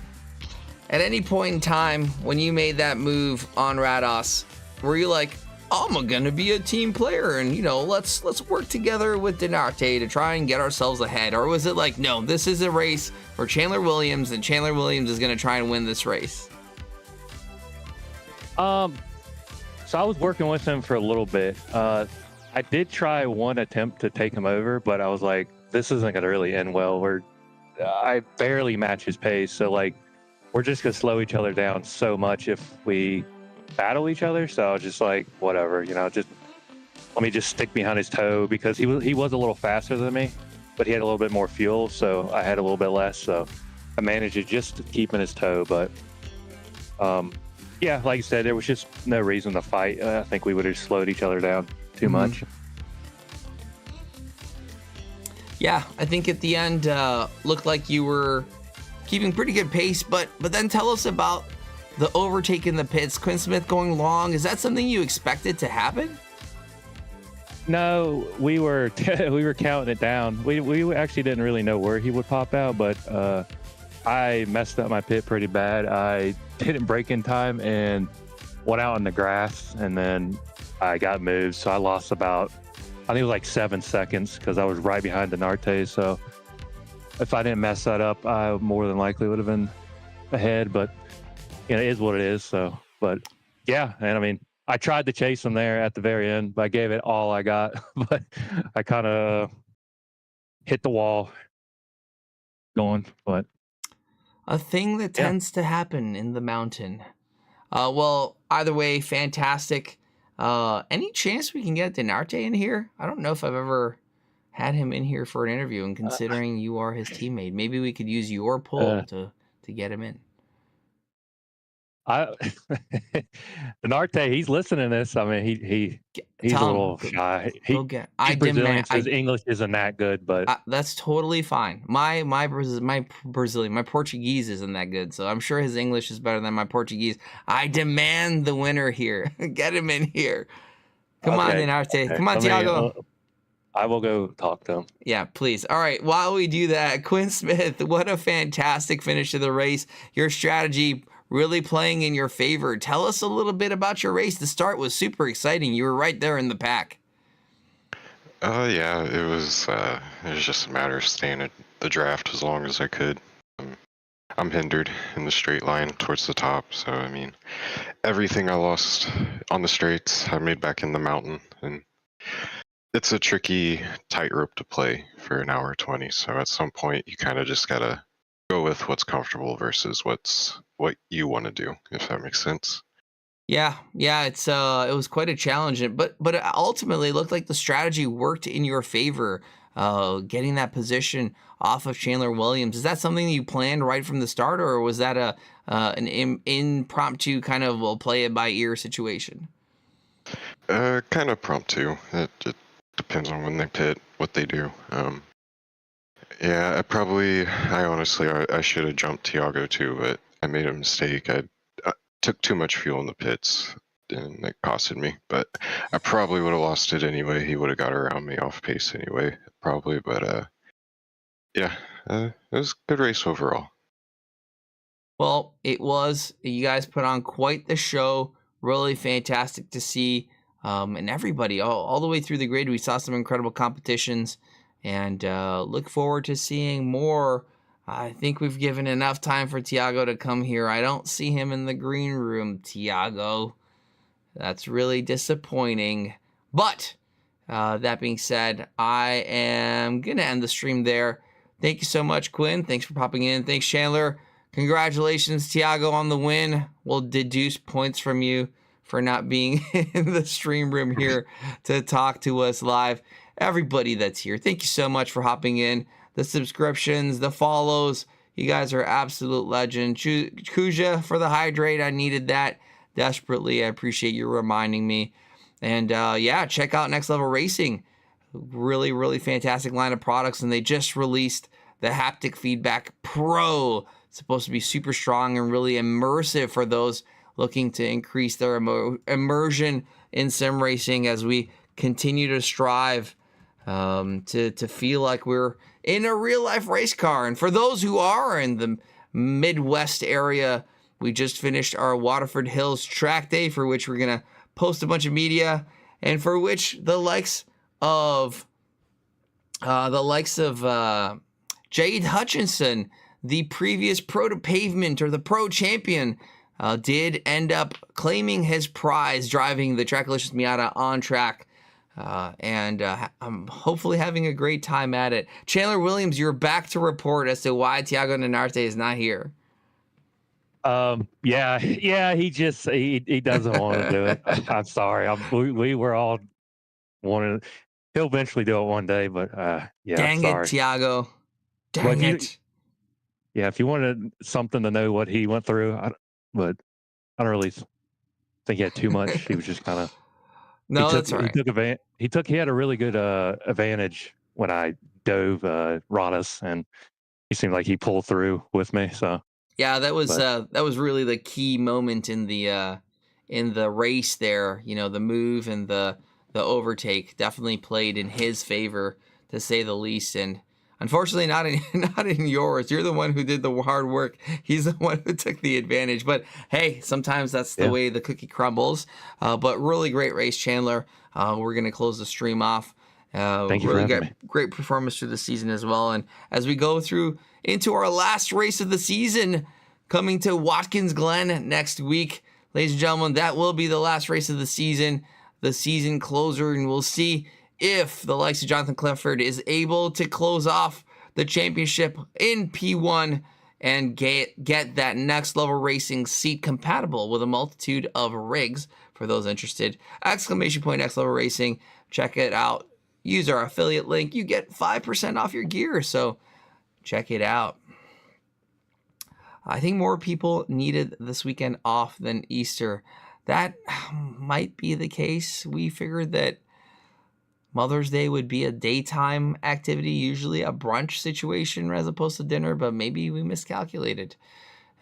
At any point in time when you made that move on Rados, were you like, I'm gonna be a team player, and you know, let's work together with Denarte to try and get ourselves ahead? Or was it like, no, this is a race for Chandler Williams, and Chandler Williams is gonna try and win this race? So I was working with him for a little bit. I did try one attempt to take him over, but I was like, this isn't gonna really end well. I barely match his pace, so like, we're just gonna slow each other down so much if we battle each other. So I was just like, whatever, you know, just let me just stick behind his toe, because he was a little faster than me, but he had a little bit more fuel, so I had a little bit less. So I managed to just keep in his toe. But yeah, like I said, there was just no reason to fight. I think we would have slowed each other down too much. Yeah, I think at the end looked like you were keeping pretty good pace, but then tell us about the overtake in the pits. Quinn Smith going long, is that something you expected to happen? No, we were we were counting it down. We actually didn't really know where he would pop out, but I messed up my pit pretty bad. I didn't brake in time and went out in the grass, and then I got moved. So I lost about, I think it was like 7 seconds, because I was right behind Denarte. So if I didn't mess that up, I more than likely would have been ahead. But you know, it is what it is. So, but yeah, and I mean, I tried to chase him there at the very end, but I gave it all I got. But I kind of hit the wall going. But a thing that tends to happen in the mountain. Well, either way, fantastic. Any chance we can get Denarte in here? I don't know if I've ever had him in here for an interview, and considering you are his teammate, maybe we could use your pull to get him in. Denarte, he's listening to this. I mean, he's a little shy. He's Brazilian, so his English isn't that good, but that's totally fine. My Brazilian, my Portuguese isn't that good, so I'm sure his English is better than my Portuguese. I demand the winner here. Get him in here. Come on, Denarte. Come on, Thiago. I will go talk to him. Yeah, please. All right, while we do that, Quinn Smith, what a fantastic finish to the race. Your strategy really playing in your favor. Tell us a little bit about your race. The start was super exciting. You were right there in the pack. Yeah, it was just a matter of staying at the draft as long as I could. I'm hindered in the straight line towards the top, so I mean, everything I lost on the straights, I made back in the mountain, and it's a tricky tightrope to play for an hour 20. So at some point, you kind of just gotta go with what's comfortable versus what you want to do, if that makes sense. Yeah, it's it was quite a challenge, but it ultimately looked like the strategy worked in your favor, getting that position off of Chandler Williams. Is that something that you planned right from the start, or was that an impromptu kind of we'll play it by ear situation? Kind of impromptu. It depends on when they pit, what they do. Yeah, I honestly should have jumped Thiago too, but I made a mistake. I took too much fuel in the pits, and it costed me. But I probably would have lost it anyway. He would have got around me off pace anyway, probably. But yeah, it was a good race overall. Well, it was. You guys put on quite the show. Really fantastic to see. And everybody, all the way through the grid, we saw some incredible competitions. And look forward to seeing more. I think we've given enough time for Thiago to come here. I don't see him in the green room, Thiago. That's really disappointing. But that being said, I am going to end the stream there. Thank you so much, Quinn. Thanks for popping in. Thanks, Chandler. Congratulations, Thiago, on the win. We'll deduce points from you for not being in the stream room here to talk to us live. Everybody that's here, thank you so much for hopping in. The subscriptions, the follows, you guys are absolute legend. Kuja for the hydrate, I needed that desperately. I appreciate you reminding me. And yeah, check out Next Level Racing. Really, really fantastic line of products, and they just released the Haptic Feedback Pro. It's supposed to be super strong and really immersive for those looking to increase their immersion in sim racing as we continue to strive to feel like we're in a real life race car. And for those who are in the Midwest area, we just finished our Waterford Hills track day, for which we're going to post a bunch of media, and for which the likes of Jade Hutchinson, the previous Pro to Pavement or the Pro champion, did end up claiming his prize driving the Trackalicious Miata on track. And I'm hopefully having a great time at it. Chandler Williams, you're back to report as to why Tiago Nenarte is not here. Yeah, he doesn't want to do it. I'm sorry. We were all wanting. He'll eventually do it one day, but yeah. Dang sorry. it, Tiago. Dang it. Yeah, if you wanted something to know what he went through, but I don't really think he had too much. He was just kind of. No, that's all right. He had a really good advantage when I dove Rodas, and he seemed like he pulled through with me. So yeah, that was really the key moment in the race there. You know, the move and the overtake definitely played in his favor, to say the least. And unfortunately, not in yours. You're the one who did the hard work. He's the one who took the advantage. But hey, sometimes that's the way the cookie crumbles. But really great race, Chandler. We're gonna close the stream off. Thank you for having me. Great performance through the season as well. And as we go through into our last race of the season, coming to Watkins Glen next week, ladies and gentlemen, that will be the last race of the season closer, and we'll see if the likes of Jonathan Clifford is able to close off the championship in P1 and get that next level racing seat compatible with a multitude of rigs. For those interested, !X Level Racing, check it out. Use our affiliate link. You get 5% off your gear, so check it out. I think more people needed this weekend off than Easter. That might be the case. We figured that Mother's Day would be a daytime activity, usually a brunch situation as opposed to dinner, but maybe we miscalculated.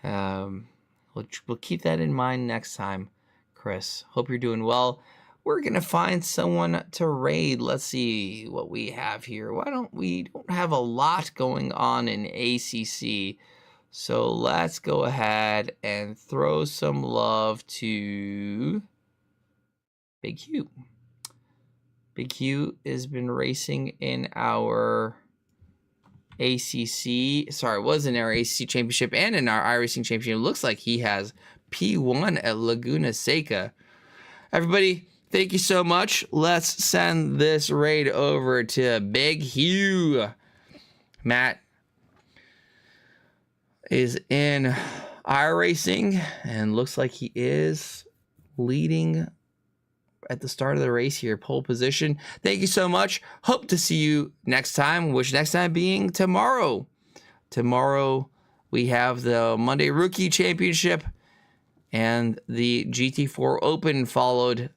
We'll keep that in mind next time, Chris. Hope you're doing well. We're going to find someone to raid. Let's see what we have here. We don't have a lot going on in ACC. So let's go ahead and throw some love to Big Q. Big Q has been racing in our ACC. Sorry, it was in our ACC championship and in our iRacing championship. It looks like he has P1 at Laguna Seca. Everybody, thank you so much. Let's send this raid over to Big Hugh. Matt is in iRacing and looks like he is leading at the start of the race here, pole position. Thank you so much. Hope to see you next time, which next time being tomorrow. Tomorrow we have the Monday Rookie Championship and the GT4 Open followed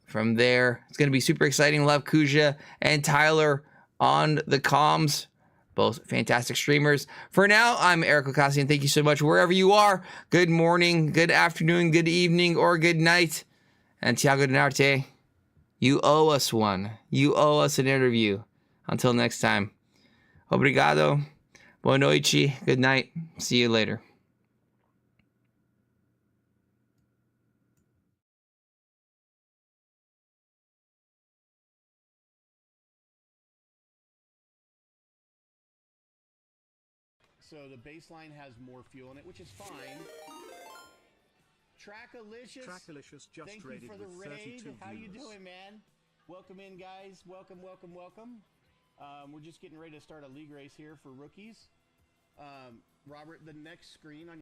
from there. It's going to be super exciting. We'll have Kuja and Tyler on the comms. Both fantastic streamers. For now, I'm Eric Ghoukasian. Thank you so much. Wherever you are, good morning, good afternoon, good evening, or good night. And Tiago Nenarte, you owe us one. You owe us an interview. Until next time. Obrigado. Boa noite. Good night. See you later. So the baseline has more fuel in it, which is fine. Trackalicious just thank you for the raid. How you doing, man? Welcome in, guys. Welcome. We're just getting ready to start a league race here for rookies. Robert, the next screen on